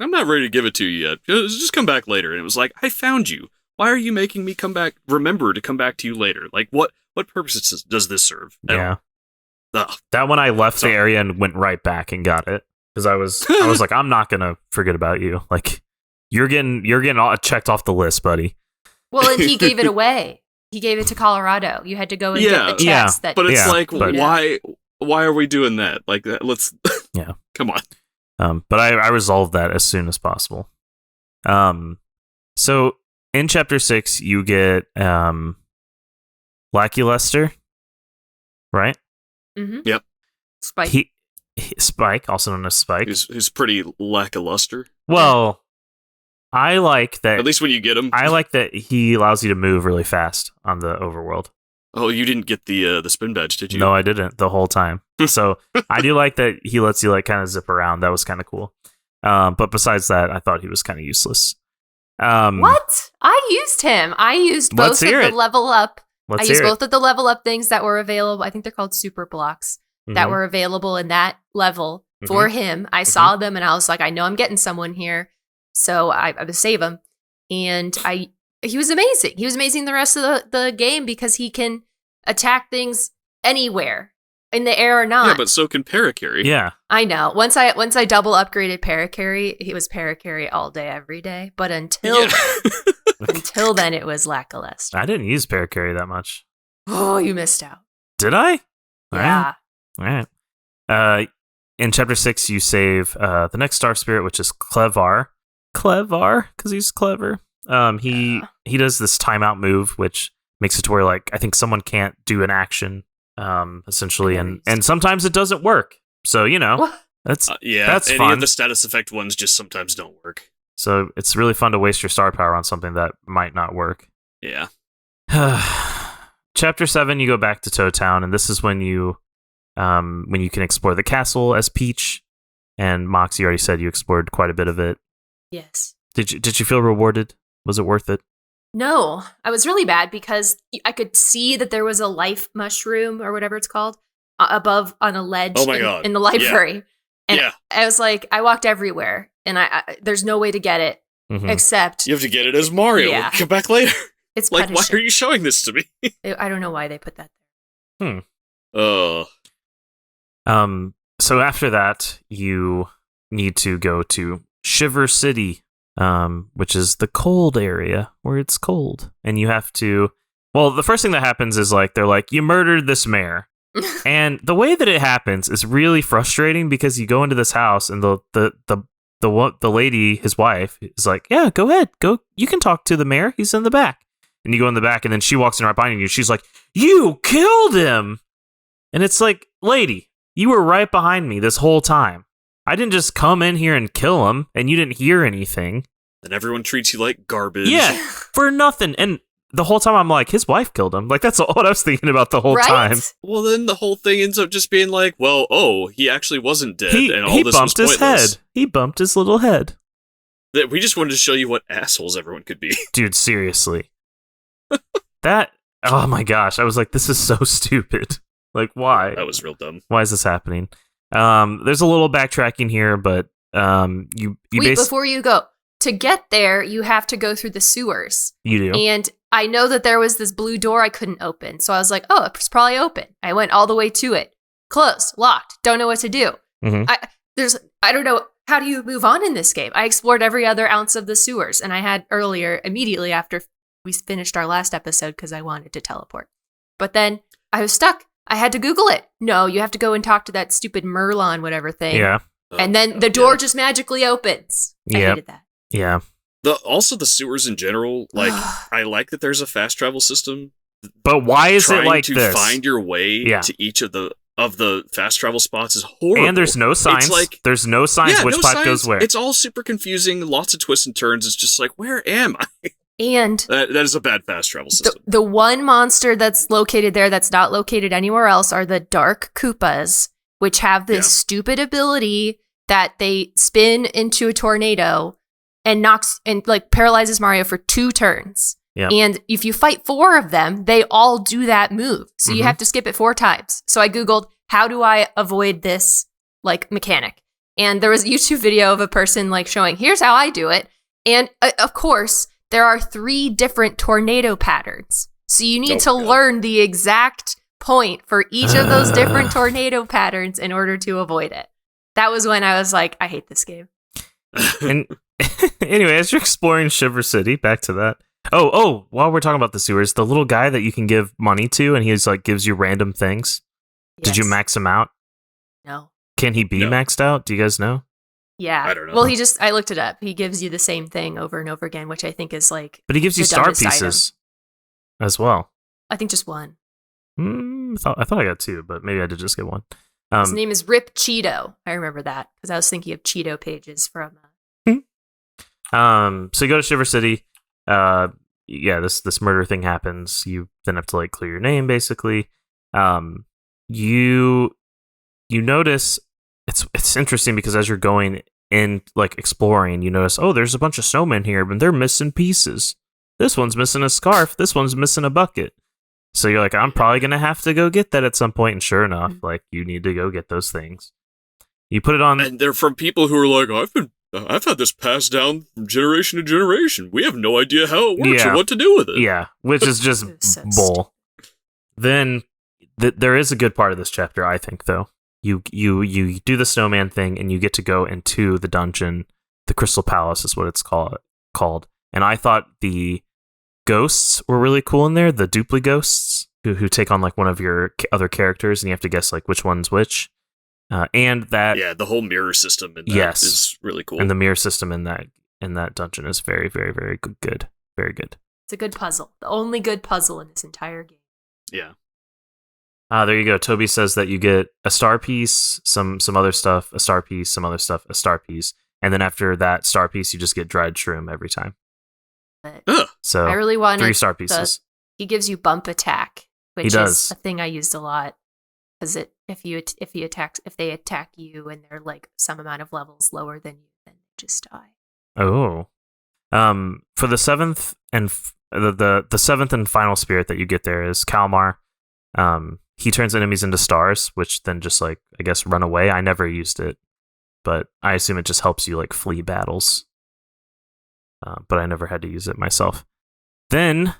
[SPEAKER 2] I'm not ready to give it to you yet. Just come back later." And it was like, I found you. Why are you making me come back? Remember to come back to you later. What purpose does this serve?
[SPEAKER 1] Yeah. That one I left the area and went right back and got it because I was like, I'm not gonna forget about you. You're getting all checked off the list, buddy.
[SPEAKER 3] Well, and he gave it away. He gave it to Colorado. You had to go and get the chest.
[SPEAKER 2] But it's why are we doing that? Like, let's.
[SPEAKER 1] Yeah.
[SPEAKER 2] Come on.
[SPEAKER 1] But I resolved that as soon as possible. So in chapter 6, you get Lackey Lester, right?
[SPEAKER 3] Mm-hmm.
[SPEAKER 2] Yep.
[SPEAKER 3] Spike.
[SPEAKER 1] Spike, also known as Spike.
[SPEAKER 2] Who's pretty lackluster.
[SPEAKER 1] Well, I like that.
[SPEAKER 2] At least when you get him.
[SPEAKER 1] I like that he allows you to move really fast on the overworld.
[SPEAKER 2] Oh, you didn't get the spin badge, did you?
[SPEAKER 1] No, I didn't the whole time. So I do like that he lets you like kind of zip around. That was kind of cool. But besides that, I thought he was kind of useless.
[SPEAKER 3] What? I used him. I used both of the level up. I used both of the level up things that were available. I think they're called super blocks that were available in that level for him. I saw them and I was like, I know I'm getting someone here. So I would save him. And he was amazing. He was amazing the rest of the game because he can attack things anywhere, in the air or not.
[SPEAKER 2] Yeah, but so can Paracarry.
[SPEAKER 1] Yeah.
[SPEAKER 3] I know. Once I double upgraded Paracarry, he was Paracarry all day, every day. But until then, it was lackluster.
[SPEAKER 1] I didn't use Paracarry that much.
[SPEAKER 3] Oh, you missed out.
[SPEAKER 1] Did I?
[SPEAKER 3] Yeah.
[SPEAKER 1] All right. In chapter 6, you save the next Star Spirit, which is Clevar, because he's clever. He does this timeout move, which makes it to where like I think someone can't do an action, essentially, and sometimes it doesn't work. So that's
[SPEAKER 2] that's
[SPEAKER 1] fun.
[SPEAKER 2] Any of the status effect ones just sometimes don't work.
[SPEAKER 1] So it's really fun to waste your star power on something that might not work.
[SPEAKER 2] Yeah.
[SPEAKER 1] Chapter 7, you go back to Toad Town, and this is when you can explore the castle as Peach. And Mox, you already said you explored quite a bit of it.
[SPEAKER 3] Yes.
[SPEAKER 1] Did you feel rewarded? Was it worth it?
[SPEAKER 3] No, I was really bad because I could see that there was a life mushroom or whatever it's called above on a ledge in the library. Yeah. And I was like, I walked everywhere and I there's no way to get it except
[SPEAKER 2] you have to get it as Mario.
[SPEAKER 3] Yeah.
[SPEAKER 2] Come back later.
[SPEAKER 3] It's
[SPEAKER 2] like, why are you showing this to me?
[SPEAKER 3] I don't know why they put that there.
[SPEAKER 1] So after that, you need to go to Shiver City, which is the cold area where it's cold. And you have to... Well, the first thing that happens is like they're like, you murdered this mayor. And the way that it happens is really frustrating because you go into this house and the lady, his wife, is like, yeah, go ahead. Go. You can talk to the mayor. He's in the back. And you go in the back and then she walks in right behind you. She's like, you killed him. And it's like, lady, you were right behind me this whole time. I didn't just come in here and kill him, and you didn't hear anything.
[SPEAKER 2] And everyone treats you like garbage.
[SPEAKER 1] Yeah, for nothing. And the whole time I'm like, his wife killed him. Like, that's what I was thinking about the whole time.
[SPEAKER 2] Well, then the whole thing ends up just being like, well, he actually wasn't dead, and all
[SPEAKER 1] he
[SPEAKER 2] this
[SPEAKER 1] bumped
[SPEAKER 2] was
[SPEAKER 1] his
[SPEAKER 2] pointless.
[SPEAKER 1] head. He bumped his little head.
[SPEAKER 2] We just wanted to show you what assholes everyone could be.
[SPEAKER 1] Dude, seriously. Oh my gosh. I was like, this is so stupid. Like, why?
[SPEAKER 2] That was real dumb.
[SPEAKER 1] Why is this happening? There's a little backtracking here, but you
[SPEAKER 3] before you go, to get there, you have to go through the sewers.
[SPEAKER 1] You do.
[SPEAKER 3] And I know that there was this blue door I couldn't open. So I was like, oh, it's probably open. I went all the way to it. Closed, locked, don't know what to do.
[SPEAKER 1] Mm-hmm.
[SPEAKER 3] I don't know. How do you move on in this game? I explored every other ounce of the sewers. And I had earlier, immediately after we finished our last episode, because I wanted to teleport. But then I was stuck. I had to Google it. No, you have to go and talk to that stupid Merlon whatever thing.
[SPEAKER 1] Yeah.
[SPEAKER 3] And then the door just magically opens. I hated that.
[SPEAKER 1] Yeah.
[SPEAKER 2] Also the sewers in general, like, I like that there's a fast travel system.
[SPEAKER 1] But why is it like
[SPEAKER 2] to
[SPEAKER 1] this?
[SPEAKER 2] Find your way to each of the fast travel spots is horrible.
[SPEAKER 1] And there's no signs. There's no signs which pipe goes where.
[SPEAKER 2] It's all super confusing, lots of twists and turns. It's just like, where am I?
[SPEAKER 3] And
[SPEAKER 2] that is a bad fast travel system.
[SPEAKER 3] The one monster that's located there that's not located anywhere else are the Dark Koopas, which have this stupid ability that they spin into a tornado and knocks and like paralyzes Mario for 2 turns.
[SPEAKER 1] Yeah.
[SPEAKER 3] And if you fight 4 of them, they all do that move. So you have to skip it 4 times. So I Googled, how do I avoid this like mechanic? And there was a YouTube video of a person like showing, here's how I do it. And of course, there are 3 different tornado patterns. So you need to learn the exact point for each of those different tornado patterns in order to avoid it. That was when I was like, I hate this game.
[SPEAKER 1] And Anyway, as you're exploring Shiver City, back to that. Oh, while we're talking about the sewers, the little guy that you can give money to, and he's like gives you random things. Did you
[SPEAKER 3] Yes.
[SPEAKER 1] max him out?
[SPEAKER 3] No.
[SPEAKER 1] Can he be
[SPEAKER 2] No.
[SPEAKER 1] maxed out? Do you guys know?
[SPEAKER 3] Yeah.
[SPEAKER 2] I don't know.
[SPEAKER 3] Well, I looked it up. He gives you the same thing over and over again, which I think is like,
[SPEAKER 1] But he gives you
[SPEAKER 3] the
[SPEAKER 1] star
[SPEAKER 3] dumbest
[SPEAKER 1] pieces as well.
[SPEAKER 3] I think just one.
[SPEAKER 1] I thought I got two, but maybe I did just get one.
[SPEAKER 3] His name is Rip Cheeto. I remember that because I was thinking of Cheeto pages from.
[SPEAKER 1] So you go to Shiver City. This murder thing happens. You then have to like clear your name, basically. You notice it's interesting because as you're going in, like exploring, you notice, oh, there's a bunch of snowmen here, but they're missing pieces. This one's missing a scarf. This one's missing a bucket. So you're like, I'm probably gonna have to go get that at some point. And sure enough, like you need to go get those things. You put it on,
[SPEAKER 2] And they're from people who are like, I've had this passed down from generation to generation. We have no idea how it works
[SPEAKER 1] Yeah.
[SPEAKER 2] or what to do with it.
[SPEAKER 1] yeah, which is just
[SPEAKER 3] So
[SPEAKER 1] bull. Then there is a good part of this chapter, I think, though. You do the snowman thing, and you get to go into the dungeon. The Crystal Palace is what it's called. And I thought the ghosts were really cool in there. The dupli ghosts who take on like one of your other characters, and you have to guess like which one's which. And that
[SPEAKER 2] The whole mirror system in that
[SPEAKER 1] Yes.
[SPEAKER 2] is really cool.
[SPEAKER 1] and the mirror system in that dungeon is very, very, very good. Very good.
[SPEAKER 3] It's a good puzzle. The only good puzzle in this entire game.
[SPEAKER 2] yeah.
[SPEAKER 1] There you go. Toby says that you get a star piece, some other stuff, a star piece, some other stuff, a star piece, and then after that star piece, you just get dried shroom every time.
[SPEAKER 3] But
[SPEAKER 2] Ugh.
[SPEAKER 1] So
[SPEAKER 3] I really wanted
[SPEAKER 1] 3 star pieces.
[SPEAKER 3] he gives you bump attack, which
[SPEAKER 1] He does.
[SPEAKER 3] is a thing I used a lot because if they attack you and they're like some amount of levels lower than you, then they just die.
[SPEAKER 1] Oh, for the seventh and the seventh and final spirit that you get there is Kalmar. He turns enemies into stars, which then just like I guess run away. I never used it, but I assume it just helps you like flee battles. But I never had to use it myself. Then,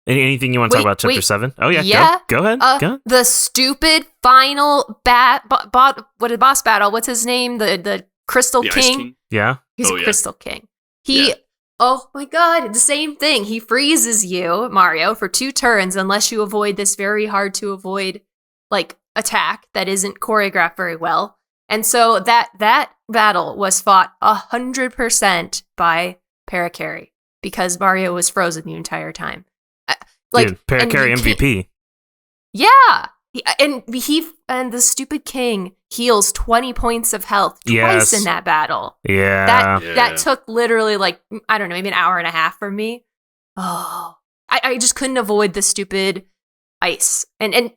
[SPEAKER 1] anything you want to talk about chapter 7? Oh yeah. Go ahead. Go.
[SPEAKER 3] The stupid final boss battle. What's his name? The Crystal
[SPEAKER 2] The Ice
[SPEAKER 3] King.
[SPEAKER 2] King.
[SPEAKER 1] Yeah.
[SPEAKER 3] He's
[SPEAKER 2] Oh,
[SPEAKER 3] a
[SPEAKER 2] yeah.
[SPEAKER 3] Crystal King. He.
[SPEAKER 2] Yeah.
[SPEAKER 3] Oh my god, the same thing. He freezes you, Mario, for 2 turns unless you avoid this very hard to avoid like attack that isn't choreographed very well. And so that battle was fought 100% by Paracarry because Mario was frozen the entire time.
[SPEAKER 1] Dude, Paracarry
[SPEAKER 3] and you
[SPEAKER 1] MVP.
[SPEAKER 3] yeah. And the stupid king heals 20 points of health twice
[SPEAKER 1] Yes.
[SPEAKER 3] in that battle.
[SPEAKER 1] Yeah.
[SPEAKER 3] That took literally like, I don't know, maybe an hour and a half for me. Oh, I just couldn't avoid the stupid ice. And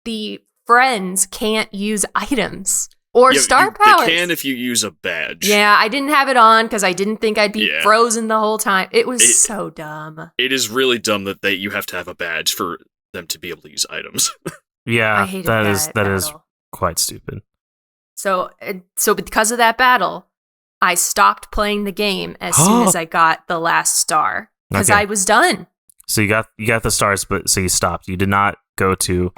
[SPEAKER 3] the friends can't use items or star powers.
[SPEAKER 2] They can if you use a badge.
[SPEAKER 3] Yeah, I didn't have it on because I didn't think I'd be
[SPEAKER 2] Yeah.
[SPEAKER 3] frozen the whole time. It was so dumb.
[SPEAKER 2] It is really dumb that you have to have a badge for them to be able to use items.
[SPEAKER 1] Yeah.
[SPEAKER 3] I hated
[SPEAKER 1] that is
[SPEAKER 3] battle.
[SPEAKER 1] quite stupid.
[SPEAKER 3] So because of that battle, I stopped playing the game as soon as I got the last star because
[SPEAKER 1] Okay.
[SPEAKER 3] I was done.
[SPEAKER 1] So you got the stars, but so you stopped. You did not go to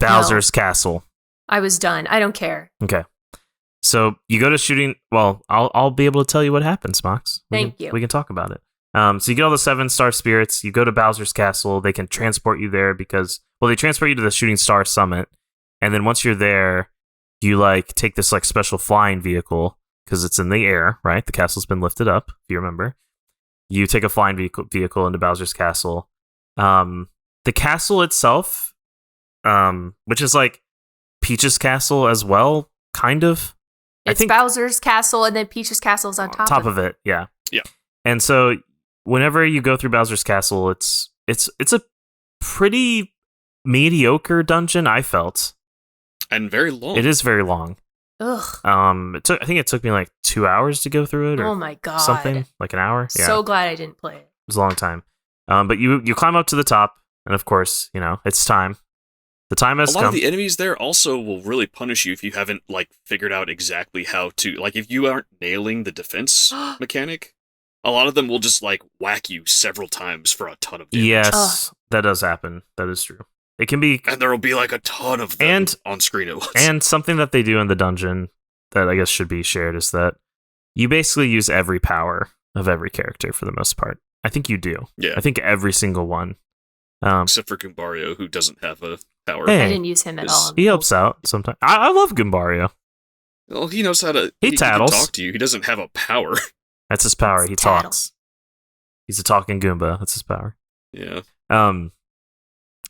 [SPEAKER 1] Bowser's Castle.
[SPEAKER 3] I was done. I don't care.
[SPEAKER 1] Okay. So you go to shooting. Well, I'll be able to tell you what happens, Mox.
[SPEAKER 3] Thank you.
[SPEAKER 1] We can talk about it. So you get all the 7-star spirits. You go to Bowser's Castle. They can transport you there because they transport you to the Shooting Star Summit, and then once you're there, you like take this like special flying vehicle because it's in the air, right? The castle's been lifted up, if you remember. You take a flying vehicle into Bowser's Castle. The castle itself, which is like Peach's castle as well, kind of.
[SPEAKER 3] It's Bowser's castle, and then Peach's castle's on top
[SPEAKER 1] of it. Yeah.
[SPEAKER 2] Yeah.
[SPEAKER 1] And so whenever you go through Bowser's Castle, it's a pretty mediocre dungeon, I felt.
[SPEAKER 2] And very long.
[SPEAKER 1] It is very long.
[SPEAKER 3] Ugh.
[SPEAKER 1] I think it took me like 2 hours to go through it, or
[SPEAKER 3] Oh my god.
[SPEAKER 1] something like an hour. Yeah,
[SPEAKER 3] So glad I didn't play it.
[SPEAKER 1] it was a long time. But you climb up to the top, and of course, it's time. The time has
[SPEAKER 2] a lot
[SPEAKER 1] come.
[SPEAKER 2] of the enemies there also will really punish you if you haven't like figured out exactly how to if you aren't nailing the defense mechanic. A lot of them will just like whack you several times for a ton of damage.
[SPEAKER 1] Yes, that does happen. That is true. It can be,
[SPEAKER 2] And there will be like a ton of them on screen at once.
[SPEAKER 1] and something that they do in the dungeon that I guess should be shared is that you basically use every power of every character for the most part. I think you do.
[SPEAKER 2] Yeah.
[SPEAKER 1] I think every single one.
[SPEAKER 2] Except for Goombario, who doesn't have a power.
[SPEAKER 1] Hey,
[SPEAKER 3] I didn't use him at all.
[SPEAKER 1] He helps out sometimes. I love Goombario.
[SPEAKER 2] Well, he knows how to.
[SPEAKER 1] He tattles.
[SPEAKER 2] Can talk to you. He doesn't have a power.
[SPEAKER 1] That's his power. He
[SPEAKER 3] Tattle.
[SPEAKER 1] talks. He's a talking Goomba. That's his power.
[SPEAKER 2] Yeah.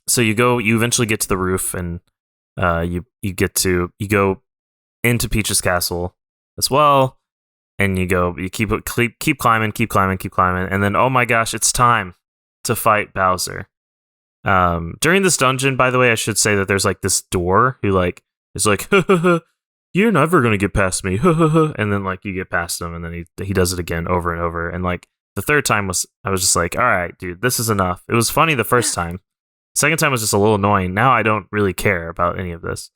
[SPEAKER 1] So you eventually get to the roof, and you go into Peach's castle as well, and you keep climbing, and then oh my gosh, it's time to fight Bowser. During this dungeon, by the way, I should say that there's like this door who like is like, you're never gonna get past me, and then like you get past him, and then he does it again over and over, and like the third time I was just like, all right, dude, this is enough. It was funny the first time. Second time was just a little annoying. Now I don't really care about any of this.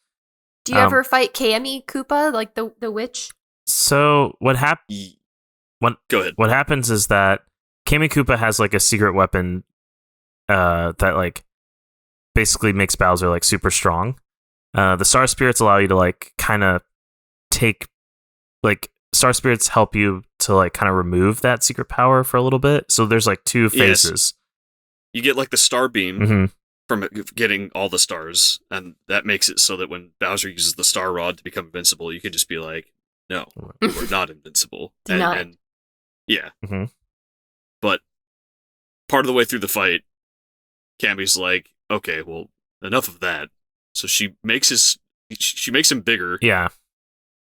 [SPEAKER 3] Do you ever fight Cammy Koopa, like the witch?
[SPEAKER 1] So what happens?
[SPEAKER 2] Go ahead.
[SPEAKER 1] What happens is that Cammy Koopa has like a secret weapon that like basically makes Bowser like super strong. The Star Spirits allow you to like kind of take like Star Spirits help you to like kind of remove that secret power for a little bit. So there's like two phases.
[SPEAKER 2] You get like the Star Beam.
[SPEAKER 1] Mm-hmm.
[SPEAKER 2] From getting all the stars, and that makes it so that when Bowser uses the Star Rod to become invincible, you can just be like, no, we're not invincible. And yeah.
[SPEAKER 1] Mm-hmm.
[SPEAKER 2] But part of the way through the fight, Cammy's like, okay, well, enough of that. So she makes him bigger.
[SPEAKER 1] Yeah.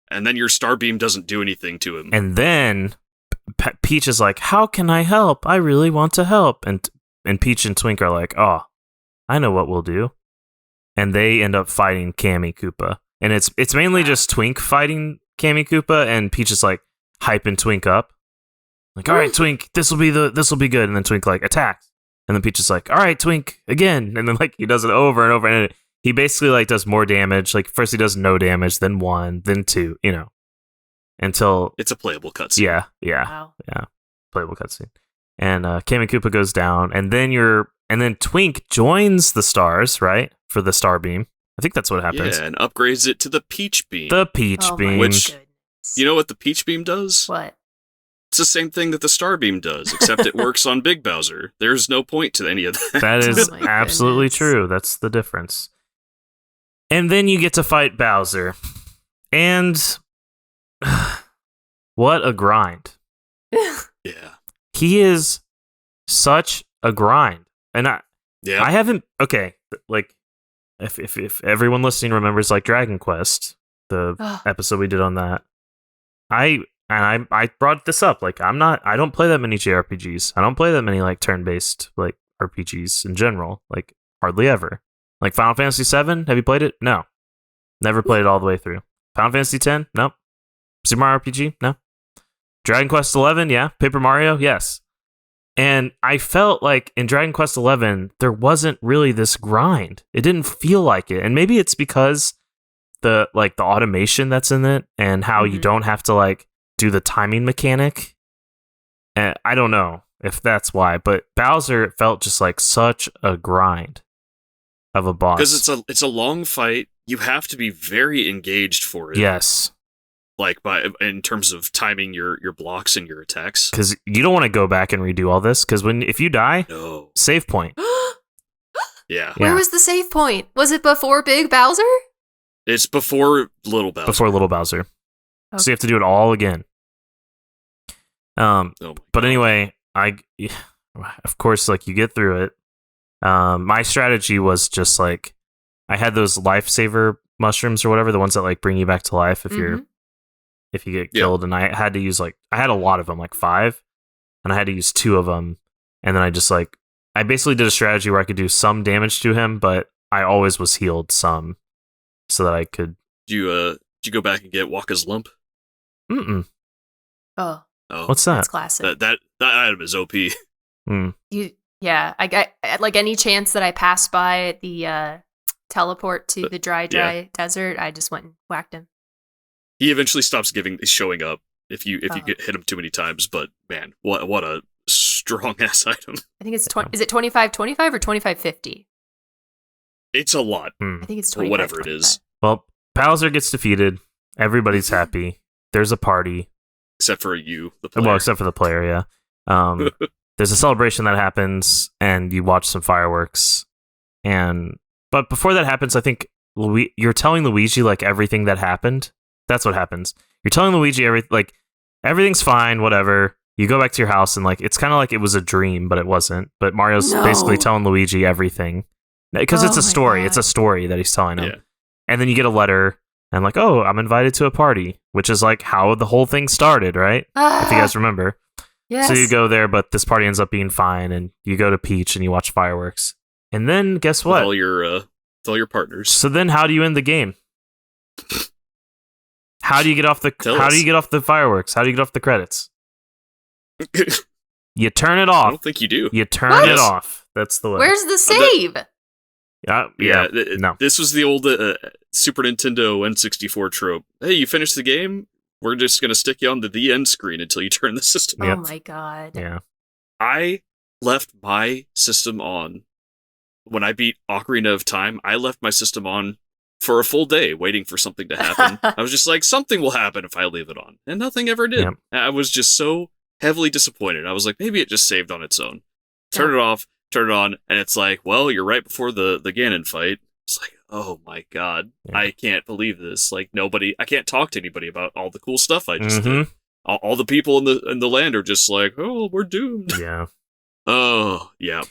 [SPEAKER 2] And then your Star Beam doesn't do anything to him.
[SPEAKER 1] And then Peach is like, how can I help? I really want to help. And Peach and Twink are like, oh, I know what we'll do. And they end up fighting Cammy Koopa. And it's mainly just Twink fighting Cammy Koopa, and Peach is like hyping Twink up. Like, all right, Twink, this will be good. And then Twink like attacks. And then Peach is like, all right, Twink, again. And then like he does it over and over, and he basically like does more damage. Like first he does no damage, then 1, then 2, until
[SPEAKER 2] it's a playable cutscene.
[SPEAKER 1] Yeah. Playable cutscene. And Cammy Koopa goes down, and then Twink joins the stars, right? For the Star Beam. I think that's what happens.
[SPEAKER 2] Yeah, and upgrades it to the Peach Beam.
[SPEAKER 1] The Peach Beam.
[SPEAKER 2] Which, you know what the Peach Beam does?
[SPEAKER 3] What?
[SPEAKER 2] It's the same thing that the Star Beam does, except it works on Big Bowser. There's no point to any of that.
[SPEAKER 1] That is
[SPEAKER 3] Oh my
[SPEAKER 1] absolutely
[SPEAKER 3] goodness.
[SPEAKER 1] true. That's the difference. And then you get to fight Bowser. And what a grind.
[SPEAKER 2] Yeah.
[SPEAKER 1] He is such a grind. And I haven't, okay, like, if everyone listening remembers, like, Dragon Quest, the episode we did on that, I brought this up, like, I don't play that many JRPGs. I don't play that many, like, turn-based, like, RPGs in general, like, hardly ever. Like, Final Fantasy VII, have you played it? No. Never played it all the way through. Final Fantasy X? Nope. Super Mario RPG? No. Dragon Quest XI? Yeah. Paper Mario? Yes. And I felt like in Dragon Quest XI, there wasn't really this grind. It didn't feel like it. And maybe it's because the automation that's in it and how you don't have to like do the timing mechanic. I don't know if that's why, but Bowser felt just like such a grind of a boss.
[SPEAKER 2] Because it's a long fight. You have to be very engaged for it.
[SPEAKER 1] Yes.
[SPEAKER 2] Like in terms of timing your blocks and your attacks.
[SPEAKER 1] Because you don't want to go back and redo all this. Because if you die,
[SPEAKER 2] no
[SPEAKER 1] save point.
[SPEAKER 2] Yeah.
[SPEAKER 3] Where was the save point? Was it before Big Bowser?
[SPEAKER 2] It's before Little Bowser.
[SPEAKER 1] Before Little Bowser.
[SPEAKER 3] Okay.
[SPEAKER 1] So you have to do it all again. But anyway, of course, like you get through it. My strategy was just like, I had those lifesaver mushrooms or whatever, the ones that like bring you back to life if you get killed. And I had to use I had a lot of them, like 5, and I had to use 2 of them. And then I basically did a strategy where I could do some damage to him, but I always was healed some so that I could.
[SPEAKER 2] Did you go back and get Waka's lump?
[SPEAKER 1] Mm-mm.
[SPEAKER 3] Oh,
[SPEAKER 1] What's that?
[SPEAKER 3] that's classic.
[SPEAKER 2] That item is OP.
[SPEAKER 3] Yeah, I got like any chance that I passed by the teleport to the dry desert, I just went and whacked him.
[SPEAKER 2] He eventually stops showing up if you hit him too many times. But man, what a strong ass item!
[SPEAKER 3] I think it's is it 2525 or 2550?
[SPEAKER 2] It's a lot.
[SPEAKER 3] I think it's 25.
[SPEAKER 2] Whatever it is.
[SPEAKER 1] Well, Bowser gets defeated. Everybody's happy. There's a party.
[SPEAKER 2] except for you, the player.
[SPEAKER 1] Well, except for the player, yeah. There's a celebration that happens, and you watch some fireworks. But before that happens, I think you're telling Luigi like everything that happened. That's what happens. You're telling Luigi everything's fine, whatever. You go back to your house, and like it's kind of like it was a dream, but it wasn't. But Mario's basically telling Luigi everything because it's a story. It's a story that he's telling him.
[SPEAKER 2] Yeah.
[SPEAKER 1] And then you get a letter, and like, oh, I'm invited to a party, which is like how the whole thing started, right? If you guys remember.
[SPEAKER 3] Yes.
[SPEAKER 1] So you go there, but this party ends up being fine, and you go to Peach and you watch fireworks. And then guess what?
[SPEAKER 2] With all your partners.
[SPEAKER 1] So then how do you end the game? How do you get off the do you get off the fireworks? How do you get off the credits? You turn it off.
[SPEAKER 2] I don't think you do.
[SPEAKER 1] You turn it off. That's the way.
[SPEAKER 3] Where's the save?
[SPEAKER 1] No.
[SPEAKER 2] This was the old Super Nintendo N64 trope. Hey, you finished the game? We're just going to stick you on the end screen until you turn the system
[SPEAKER 3] Oh
[SPEAKER 2] off.
[SPEAKER 3] my god.
[SPEAKER 1] Yeah.
[SPEAKER 2] I left my system on. When I beat Ocarina of Time, I left my system on for a full day waiting for something to happen. I was just like, something will happen if I leave it on. And nothing ever did.
[SPEAKER 1] Yep.
[SPEAKER 2] I was just so heavily disappointed. I was like, maybe it just saved on its own. Turn it off, turn it on, and it's like, well, you're right before the Ganon fight. It's like, oh my god, I can't believe this. Like I can't talk to anybody about all the cool stuff I just did. All the people in the land are just like, oh, we're doomed.
[SPEAKER 1] Yeah.
[SPEAKER 2] Oh, yeah.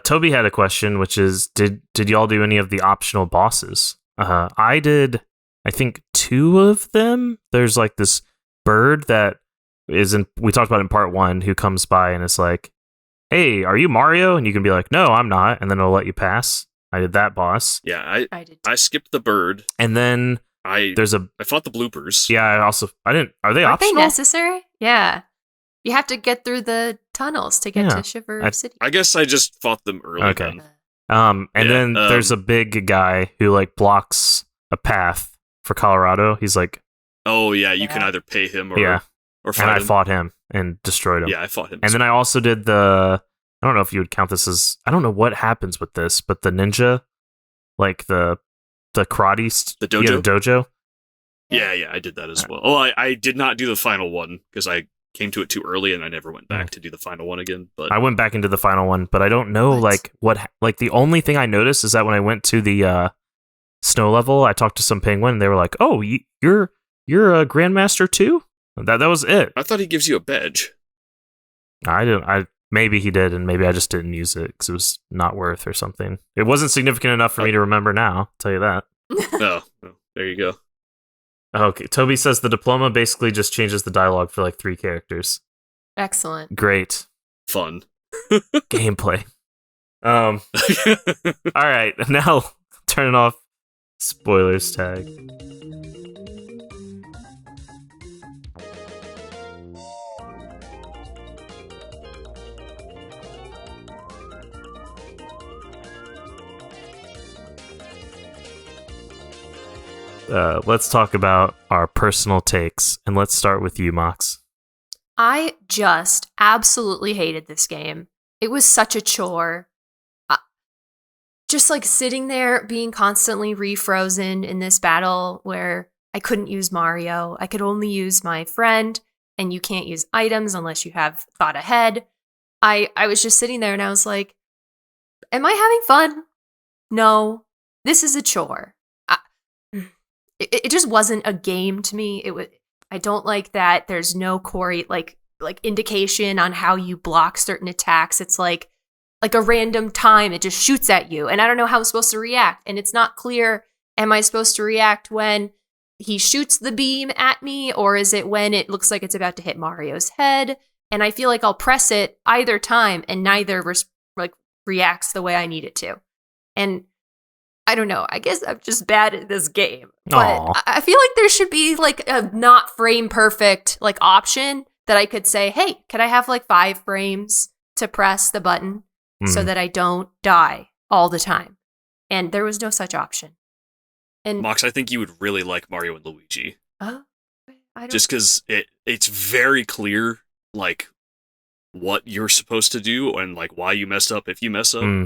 [SPEAKER 1] Toby had a question, which is, did y'all do any of the optional bosses? I did, I think 2 of them. There's like this bird that we talked about in part 1, who comes by and is like, hey, are you Mario? And you can be like, no, I'm not. And then it'll let you pass. I did that boss.
[SPEAKER 2] Yeah,
[SPEAKER 3] I did.
[SPEAKER 2] I skipped the bird.
[SPEAKER 1] And then I
[SPEAKER 2] fought the bloopers.
[SPEAKER 1] Yeah, I didn't. Are they
[SPEAKER 3] Aren't
[SPEAKER 1] optional?
[SPEAKER 3] they necessary? Yeah. You have to get through the tunnels to get to Shiver City.
[SPEAKER 2] I guess I just fought them early.
[SPEAKER 1] Okay.
[SPEAKER 2] Then.
[SPEAKER 1] And then there's a big guy who like blocks a path for Colorado. He's like,
[SPEAKER 2] oh yeah, you can either pay him or fight him.
[SPEAKER 1] And I fought him and destroyed him.
[SPEAKER 2] Yeah, I fought him.
[SPEAKER 1] And then I also did I don't know if you would count this as, I don't know what happens with this, but the ninja, like the karate,
[SPEAKER 2] the dojo.
[SPEAKER 1] Yeah, the dojo.
[SPEAKER 2] Yeah, I did that as well. Oh, I did not do the final one because I came to it too early and I never went back to do the final one again. But
[SPEAKER 1] I went back into the final one, but I don't know what the only thing I noticed is that when I went to the snow level, I talked to some penguin and they were like, "Oh, you're a grandmaster too?" That was it.
[SPEAKER 2] I thought he gives you a badge.
[SPEAKER 1] Maybe he did, and maybe I just didn't use it because it was not worth or something. It wasn't significant enough for me to remember now. I'll tell you that.
[SPEAKER 2] Oh, there you go.
[SPEAKER 1] Okay, Toby says the diploma basically just changes the dialogue for like 3 characters.
[SPEAKER 3] Excellent.
[SPEAKER 1] Great.
[SPEAKER 2] Fun.
[SPEAKER 1] Gameplay. All right, now turning off spoilers tag. Let's talk about our personal takes, and let's start with you, Mox.
[SPEAKER 3] I just absolutely hated this game. It was such a chore. Just like sitting there being constantly refrozen in this battle where I couldn't use Mario. I could only use my friend, and you can't use items unless you have thought ahead. I was just sitting there and I was like, am I having fun? No, this is a chore. It just wasn't a game to me. I don't like that there's no like indication on how you block certain attacks. It's like a random time it just shoots at you, and I don't know how I'm supposed to react. And it's not clear, am I supposed to react when he shoots the beam at me, or is it when it looks like it's about to hit Mario's head? And I feel like I'll press it either time and neither reacts the way I need it to. And I don't know. I guess I'm just bad at this game. But
[SPEAKER 1] Aww.
[SPEAKER 3] I feel like there should be like a not frame perfect like option that I could say, hey, could I have like 5 frames to press the button so that I don't die all the time? And there was no such option. And
[SPEAKER 2] Mox, I think you would really like Mario and Luigi.
[SPEAKER 3] I don't
[SPEAKER 2] Just because it's very clear like what you're supposed to do and like why you messed up if you mess up.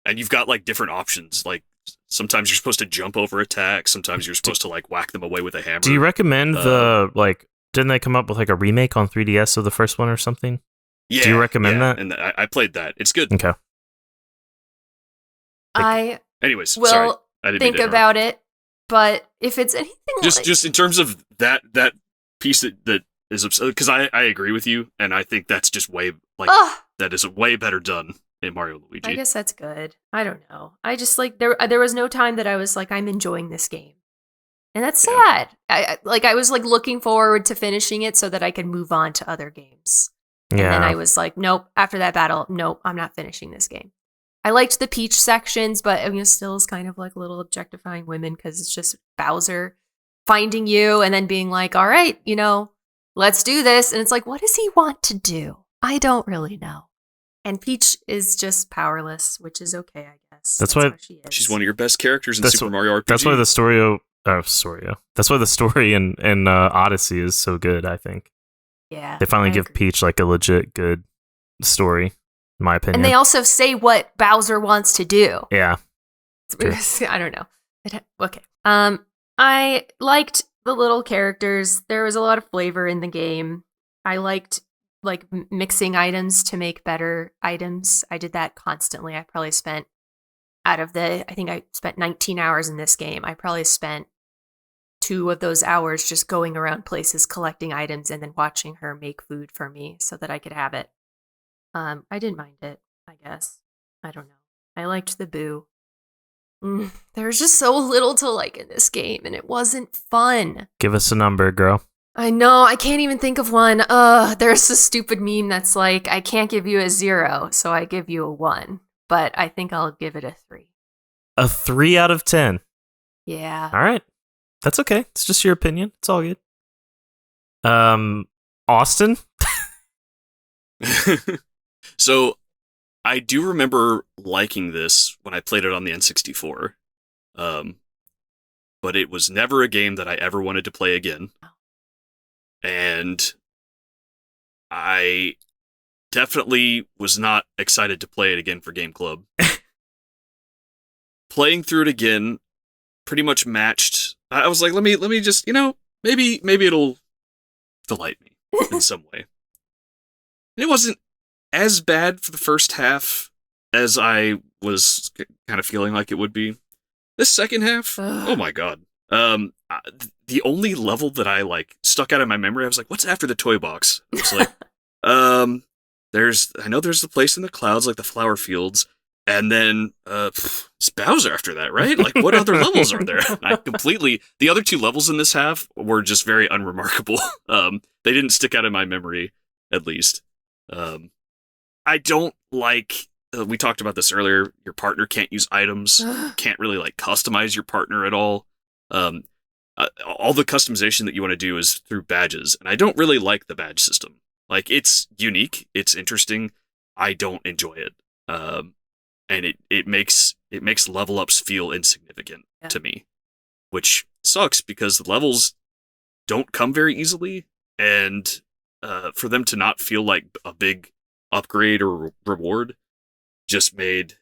[SPEAKER 2] And you've got like different options. Like sometimes you're supposed to jump over attacks. Sometimes you're supposed to like whack them away with a hammer.
[SPEAKER 1] Do you recommend the like didn't they come up with like a remake on 3DS of the first one or something?
[SPEAKER 2] Yeah.
[SPEAKER 1] Do you recommend that?
[SPEAKER 2] And I played that. It's good.
[SPEAKER 1] Okay.
[SPEAKER 2] Anyways,
[SPEAKER 3] will
[SPEAKER 2] sorry. I didn't mean
[SPEAKER 3] think
[SPEAKER 2] to interrupt.
[SPEAKER 3] about it, but if it's anything
[SPEAKER 2] Just in terms of that piece that is absurd, because I agree with you, and I think that's just way that is way better done in Mario and Luigi.
[SPEAKER 3] I guess that's good. I don't know. I just like there was no time that I was like I'm enjoying this game, and that's sad. I was like looking forward to finishing it so that I could move on to other games. And then I was like, nope. After that battle, nope. I'm not finishing this game. I liked the Peach sections, but it still is kind of like a little objectifying women because it's just Bowser finding you and then being like, all right, let's do this. And it's like, what does he want to do? I don't really know. And Peach is just powerless, which is okay, I guess.
[SPEAKER 1] That's why
[SPEAKER 3] how she is.
[SPEAKER 2] She's one of your best characters in Super Mario RPG.
[SPEAKER 1] That's why the That's why the story in Odyssey is so good, I think.
[SPEAKER 3] Yeah.
[SPEAKER 1] They finally give Peach like a legit good story, in my opinion.
[SPEAKER 3] And they also say what Bowser wants to do.
[SPEAKER 1] Yeah.
[SPEAKER 3] I don't know. Okay. I liked the little characters. There was a lot of flavor in the game. I liked like mixing items to make better items. I did that constantly. I probably spent I think I spent 19 hours in this game. I probably spent 2 of those hours just going around places collecting items and then watching her make food for me so that I could have it. I didn't mind it, I guess. I don't know. I liked the Boo. There was just so little to like in this game, and it wasn't fun.
[SPEAKER 1] Give us a number, girl.
[SPEAKER 3] I know. I can't even think of one. There's a stupid meme that's like, I can't give you a 0, so I give you a 1. But I think I'll give it a 3.
[SPEAKER 1] A 3 out of 10.
[SPEAKER 3] Yeah.
[SPEAKER 1] All right. That's okay. It's just your opinion. It's all good. Austin?
[SPEAKER 2] So, I do remember liking this when I played it on the N64. But it was never a game that I ever wanted to play again. And I definitely was not excited to play it again for Game Club. Playing through it again pretty much matched. I was like, let me just, maybe it'll delight me in some way. And it wasn't as bad for the first half as I was kind of feeling like it would be. This second half, oh my god. The only level that I like stuck out of my memory, I was like, what's after the toy box? I was like, I know there's the place in the clouds, like the flower fields, and then it's Bowser after that, right? Like, what other levels are there? The other 2 levels in this half were just very unremarkable. They didn't stick out in my memory, at least. I don't like, we talked about this earlier, your partner can't use items, can't really like customize your partner at all. All the customization that you want to do is through badges, and I don't really like the badge system. Like, it's unique, it's interesting, I don't enjoy it. And it makes level ups feel insignificant to me, which sucks because the levels don't come very easily, and for them to not feel like a big upgrade or reward just made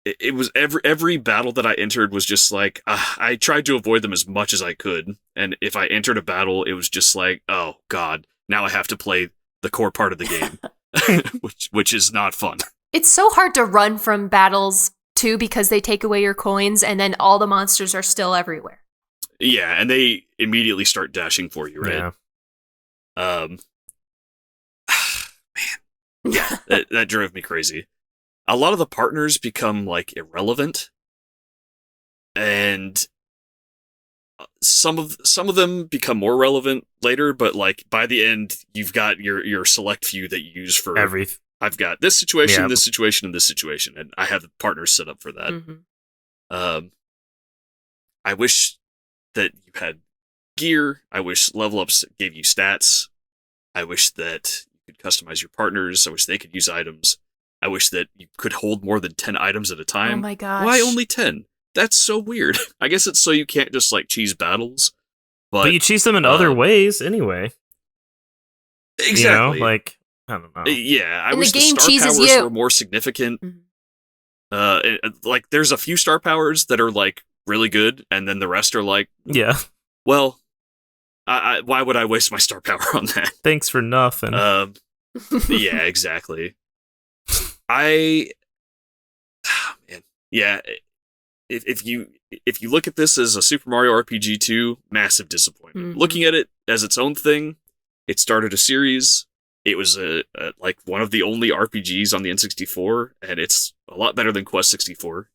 [SPEAKER 2] it was every battle that I entered was just like I tried to avoid them as much as I could, and if I entered a battle it was just like, oh god, now I have to play the core part of the game. which is not fun.
[SPEAKER 3] It's so hard to run from battles too because they take away your coins and then all the monsters are still everywhere.
[SPEAKER 2] Yeah, and they immediately start dashing for you, right?
[SPEAKER 1] Yeah.
[SPEAKER 2] Man. Yeah, that drove me crazy. A lot of the partners become like irrelevant, and some of them become more relevant later. But like by the end, you've got your select few that you use for
[SPEAKER 1] everything.
[SPEAKER 2] I've got this situation, this situation, and this situation, and I have the partners set up for that.
[SPEAKER 3] Mm-hmm.
[SPEAKER 2] I wish that you had gear. I wish level ups gave you stats. I wish that you could customize your partners. I wish they could use items. I wish that you could hold more than 10 items at a time.
[SPEAKER 3] Oh my gosh.
[SPEAKER 2] Why only 10? That's so weird. I guess it's so you can't just like cheese battles. But
[SPEAKER 1] you cheese them in other ways anyway.
[SPEAKER 2] Exactly.
[SPEAKER 1] Like, I don't know.
[SPEAKER 2] Yeah, I
[SPEAKER 3] and
[SPEAKER 2] wish
[SPEAKER 3] the game
[SPEAKER 2] the star
[SPEAKER 3] cheeses
[SPEAKER 2] powers
[SPEAKER 3] you.
[SPEAKER 2] were more significant.
[SPEAKER 3] Mm-hmm.
[SPEAKER 2] Like, there's a few star powers that are like really good, and then the rest are like,
[SPEAKER 1] yeah.
[SPEAKER 2] well, why would I waste my star power on that?
[SPEAKER 1] Thanks for nothing.
[SPEAKER 2] Yeah, exactly. Man, yeah. If you look at this as a Super Mario RPG 2, massive disappointment.
[SPEAKER 3] Mm-hmm.
[SPEAKER 2] Looking at it as its own thing, it started a series. It was like one of the only RPGs on the N64, and it's a lot better than Quest 64.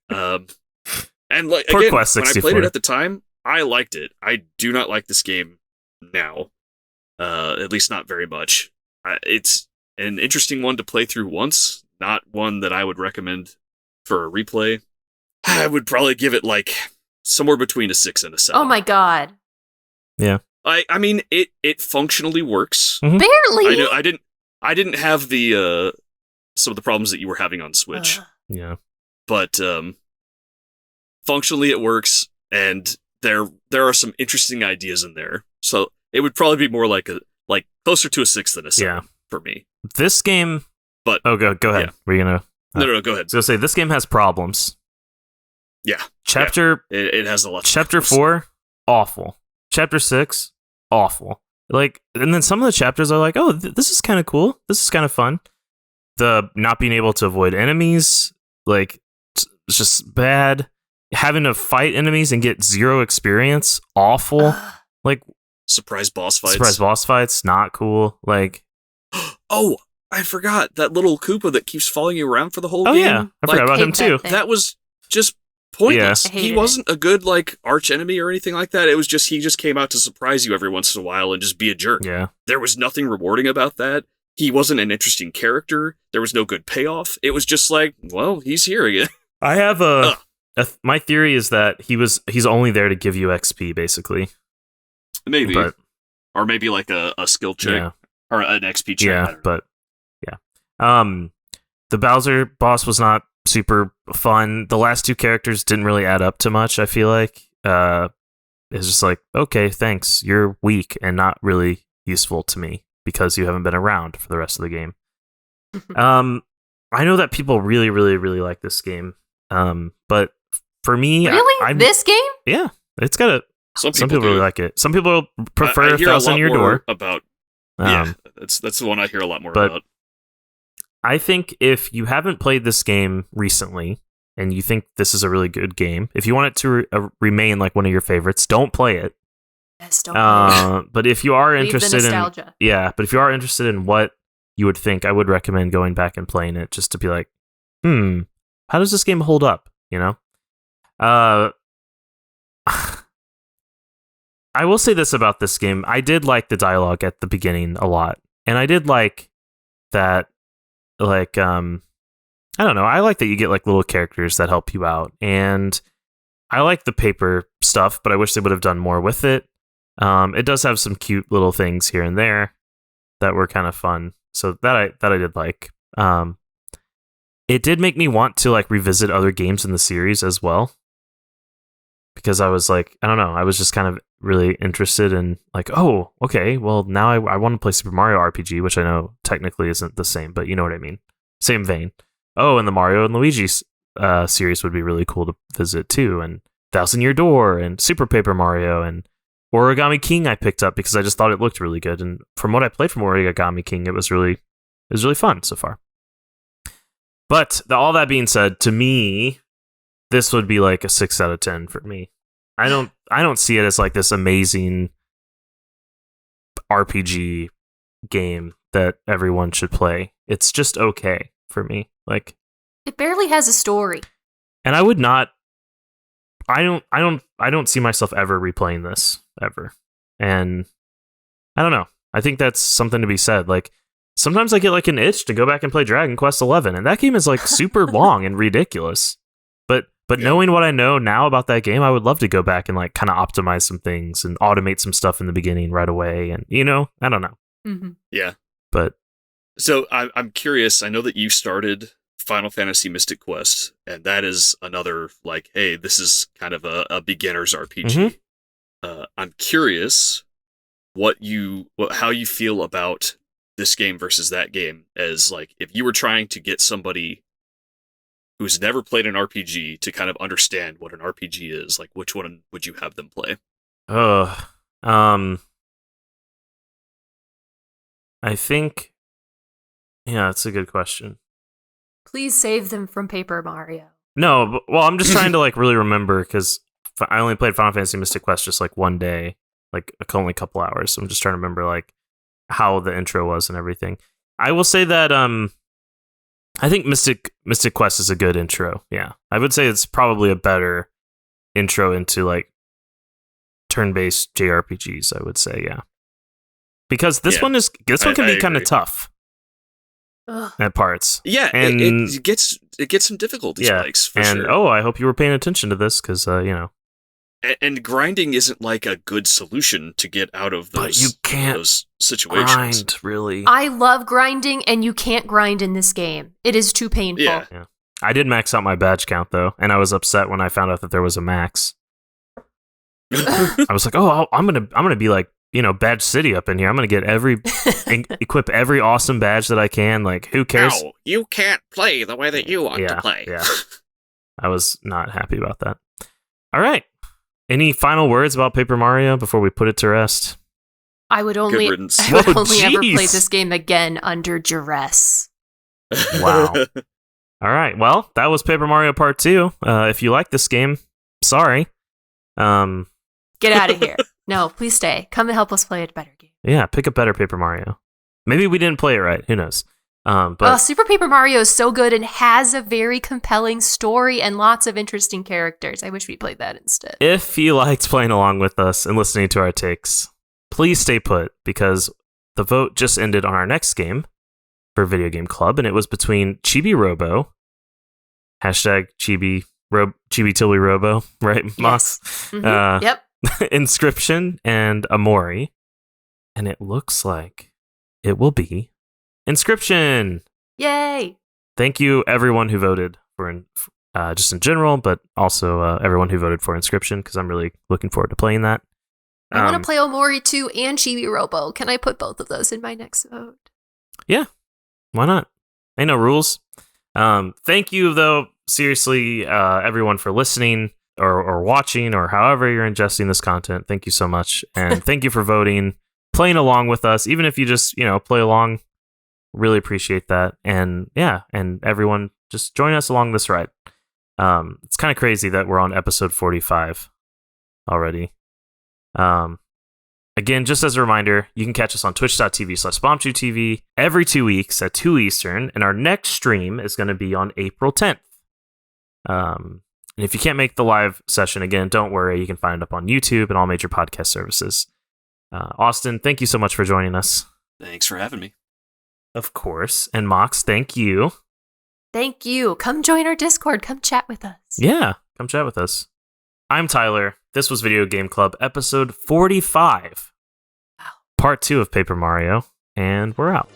[SPEAKER 2] And like
[SPEAKER 1] Poor
[SPEAKER 2] again,
[SPEAKER 1] Quest 64.
[SPEAKER 2] when I played it at the time, I liked it. I do not like this game now, at least not very much. It's an interesting one to play through once, not one that I would recommend for a replay. I would probably give it like somewhere between a 6 and a 7.
[SPEAKER 3] Oh my god.
[SPEAKER 1] Yeah.
[SPEAKER 2] I mean, it functionally works.
[SPEAKER 1] Mm-hmm.
[SPEAKER 3] Barely.
[SPEAKER 2] I know I didn't have the some of the problems that you were having on Switch,
[SPEAKER 1] Yeah.
[SPEAKER 2] but functionally it works, and there are some interesting ideas in there. So it would probably be more like closer to a 6 than a 7 for me.
[SPEAKER 1] This game.
[SPEAKER 2] But
[SPEAKER 1] go ahead.
[SPEAKER 2] Yeah.
[SPEAKER 1] Were you gonna?
[SPEAKER 2] No, go ahead.
[SPEAKER 1] I was gonna say this game has problems.
[SPEAKER 2] Yeah.
[SPEAKER 1] Chapter.
[SPEAKER 2] Yeah. It has a lot.
[SPEAKER 1] Chapter 4, awful. Chapter 6, awful. Like, and then some of the chapters are like, oh, this is kind of cool. This is kind of fun. The not being able to avoid enemies, like, it's just bad. Having to fight enemies and get 0 experience, awful. Like,
[SPEAKER 2] surprise boss fights,
[SPEAKER 1] not cool. Like,
[SPEAKER 2] oh, I forgot that little Koopa that keeps following you around for the whole game.
[SPEAKER 1] Yeah, I forgot about him too.
[SPEAKER 2] That was just pointless.
[SPEAKER 3] Yeah.
[SPEAKER 2] He wasn't a good like arch enemy or anything like that. It was just he just came out to surprise you every once in a while and just be a jerk.
[SPEAKER 1] Yeah.
[SPEAKER 2] There was nothing rewarding about that. He wasn't an interesting character. There was no good payoff. It was just like, well, he's here again.
[SPEAKER 1] I have my theory is that he's only there to give you XP basically.
[SPEAKER 2] Maybe.
[SPEAKER 1] But,
[SPEAKER 2] or maybe like a skill check or an XP check.
[SPEAKER 1] Yeah, but yeah. The Bowser boss was not super fun. The last 2 characters didn't really add up to much, I feel like. It's just like, okay, thanks. You're weak and not really useful to me because you haven't been around for the rest of the game. I know that people really, really, really like this game. But for me,
[SPEAKER 3] really? This game?
[SPEAKER 1] Yeah. It's got some people really like it. Some people prefer
[SPEAKER 2] I hear
[SPEAKER 1] Thousand Year Door.
[SPEAKER 2] About that's the one I hear a lot more about.
[SPEAKER 1] I think if you haven't played this game recently and you think this is a really good game, if you want it to remain like one of your favorites, don't play it.
[SPEAKER 3] Yes, don't play it.
[SPEAKER 1] But if you are
[SPEAKER 3] Leave
[SPEAKER 1] interested
[SPEAKER 3] the nostalgia.
[SPEAKER 1] but if you are interested in what you would think, I would recommend going back and playing it just to be like, how does this game hold up? You know? I will say this about this game. I did like the dialogue at the beginning a lot. And I did like that, like, I don't know. I like that you get like little characters that help you out. And I like the paper stuff, but I wish they would have done more with it. It does have some cute little things here and there that were kind of fun. So that I did like. It did make me want to like revisit other games in the series as well. Because I was like, I don't know, I was just kind of really interested in like, oh, okay, well now I want to play Super Mario RPG, which I know technically isn't the same, but you know what I mean. Same vein. Oh, and the Mario and Luigi series would be really cool to visit too, and Thousand Year Door and Super Paper Mario and Origami King I picked up because I just thought it looked really good, and from what I played from Origami King, it was really fun so far. But all that being said, to me, this would be like a 6 out of 10 for me. I don't see it as like this amazing RPG game that everyone should play. It's just okay for me. Like,
[SPEAKER 3] it barely has a story.
[SPEAKER 1] And I would not I don't see myself ever replaying this ever. And I don't know. I think that's something to be said. Like, sometimes I get like an itch to go back and play Dragon Quest XI, and that game is like super long and ridiculous. But knowing what I know now about that game, I would love to go back and like kind of optimize some things and automate some stuff in the beginning right away. And I don't know.
[SPEAKER 3] Mm-hmm.
[SPEAKER 2] Yeah.
[SPEAKER 1] But
[SPEAKER 2] so I'm curious. I know that you started Final Fantasy Mystic Quest, and that is another like, hey, this is kind of a beginner's RPG. Mm-hmm. I'm curious how you feel about this game versus that game, as like if you were trying to get somebody who's never played an RPG to kind of understand what an RPG is, like which one would you have them play?
[SPEAKER 1] I I think, yeah, that's a good question.
[SPEAKER 3] Please save them from Paper Mario.
[SPEAKER 1] No, well, I'm just trying to like really remember because I only played Final Fantasy Mystic Quest just like one day, like only a couple hours. So I'm just trying to remember like how the intro was and everything. I will say that I think Mystic Quest is a good intro. Yeah, I would say it's probably a better intro into like turn-based JRPGs. I would say, yeah, because this one can be kind of tough.
[SPEAKER 3] Ugh.
[SPEAKER 1] At parts.
[SPEAKER 2] Yeah,
[SPEAKER 1] and
[SPEAKER 2] it gets some difficulty spikes for sure.
[SPEAKER 1] Oh, I hope you were paying attention to this because you know.
[SPEAKER 2] And grinding isn't like a good solution to get out of those situations.
[SPEAKER 1] Grind, really.
[SPEAKER 3] I love grinding, and you can't grind in this game. It is too painful.
[SPEAKER 2] Yeah.
[SPEAKER 1] I did max out my badge count though, and I was upset when I found out that there was a max. I was like, oh, I'm gonna be like, you know, Badge City up in here. I'm gonna get equip every awesome badge that I can. Like, who cares?
[SPEAKER 2] No, you can't play the way that you want to play.
[SPEAKER 1] Yeah, I was not happy about that. All right, any final words about Paper Mario before we put it to rest?
[SPEAKER 3] I would only ever play this game again under duress.
[SPEAKER 1] Wow. All right, well, that was Paper Mario Part 2. If you like this game, sorry.
[SPEAKER 3] Get out of here. No, please stay. Come and help us play a better game.
[SPEAKER 1] Yeah, pick a better Paper Mario. Maybe we didn't play it right. Who knows? But
[SPEAKER 3] Super Paper Mario is so good and has a very compelling story and lots of interesting characters. I wish we played that instead.
[SPEAKER 1] If you liked playing along with us and listening to our takes, please stay put because the vote just ended on our next game for Video Game Club, and it was between Chibi Robo, hashtag Chibi Tilly Robo, right, Moss?
[SPEAKER 3] Yes. Mm-hmm. Yep.
[SPEAKER 1] Inscription and Amori, and it looks like it will be Inscription.
[SPEAKER 3] Yay!
[SPEAKER 1] Thank you everyone who voted for just in general, but also everyone who voted for Inscription because I'm really looking forward to playing that.
[SPEAKER 3] I want to play Omori 2 and Chibi Robo. Can I put both of those in my next vote?
[SPEAKER 1] Yeah, why not? Ain't no rules. Thank you though, seriously, everyone for listening. Or watching, or however you're ingesting this content. Thank you so much. And thank you for voting, playing along with us. Even if you just, play along, really appreciate that. And yeah, and everyone just join us along this ride. It's kind of crazy that we're on episode 45 already. Again, just as a reminder, you can catch us on twitch.tv/BombchuTV every 2 weeks at 2 Eastern. And our next stream is going to be on April 10th. And if you can't make the live session, again, don't worry. You can find it up on YouTube and all major podcast services. Austin, thank you so much for joining us.
[SPEAKER 2] Thanks for having me.
[SPEAKER 1] Of course. And Mox, thank you.
[SPEAKER 3] Thank you. Come join our Discord. Come chat with us.
[SPEAKER 1] Yeah, come chat with us. I'm Tyler. This was Video Game Club, episode 45. Wow. Part 2 of Paper Mario. And we're out.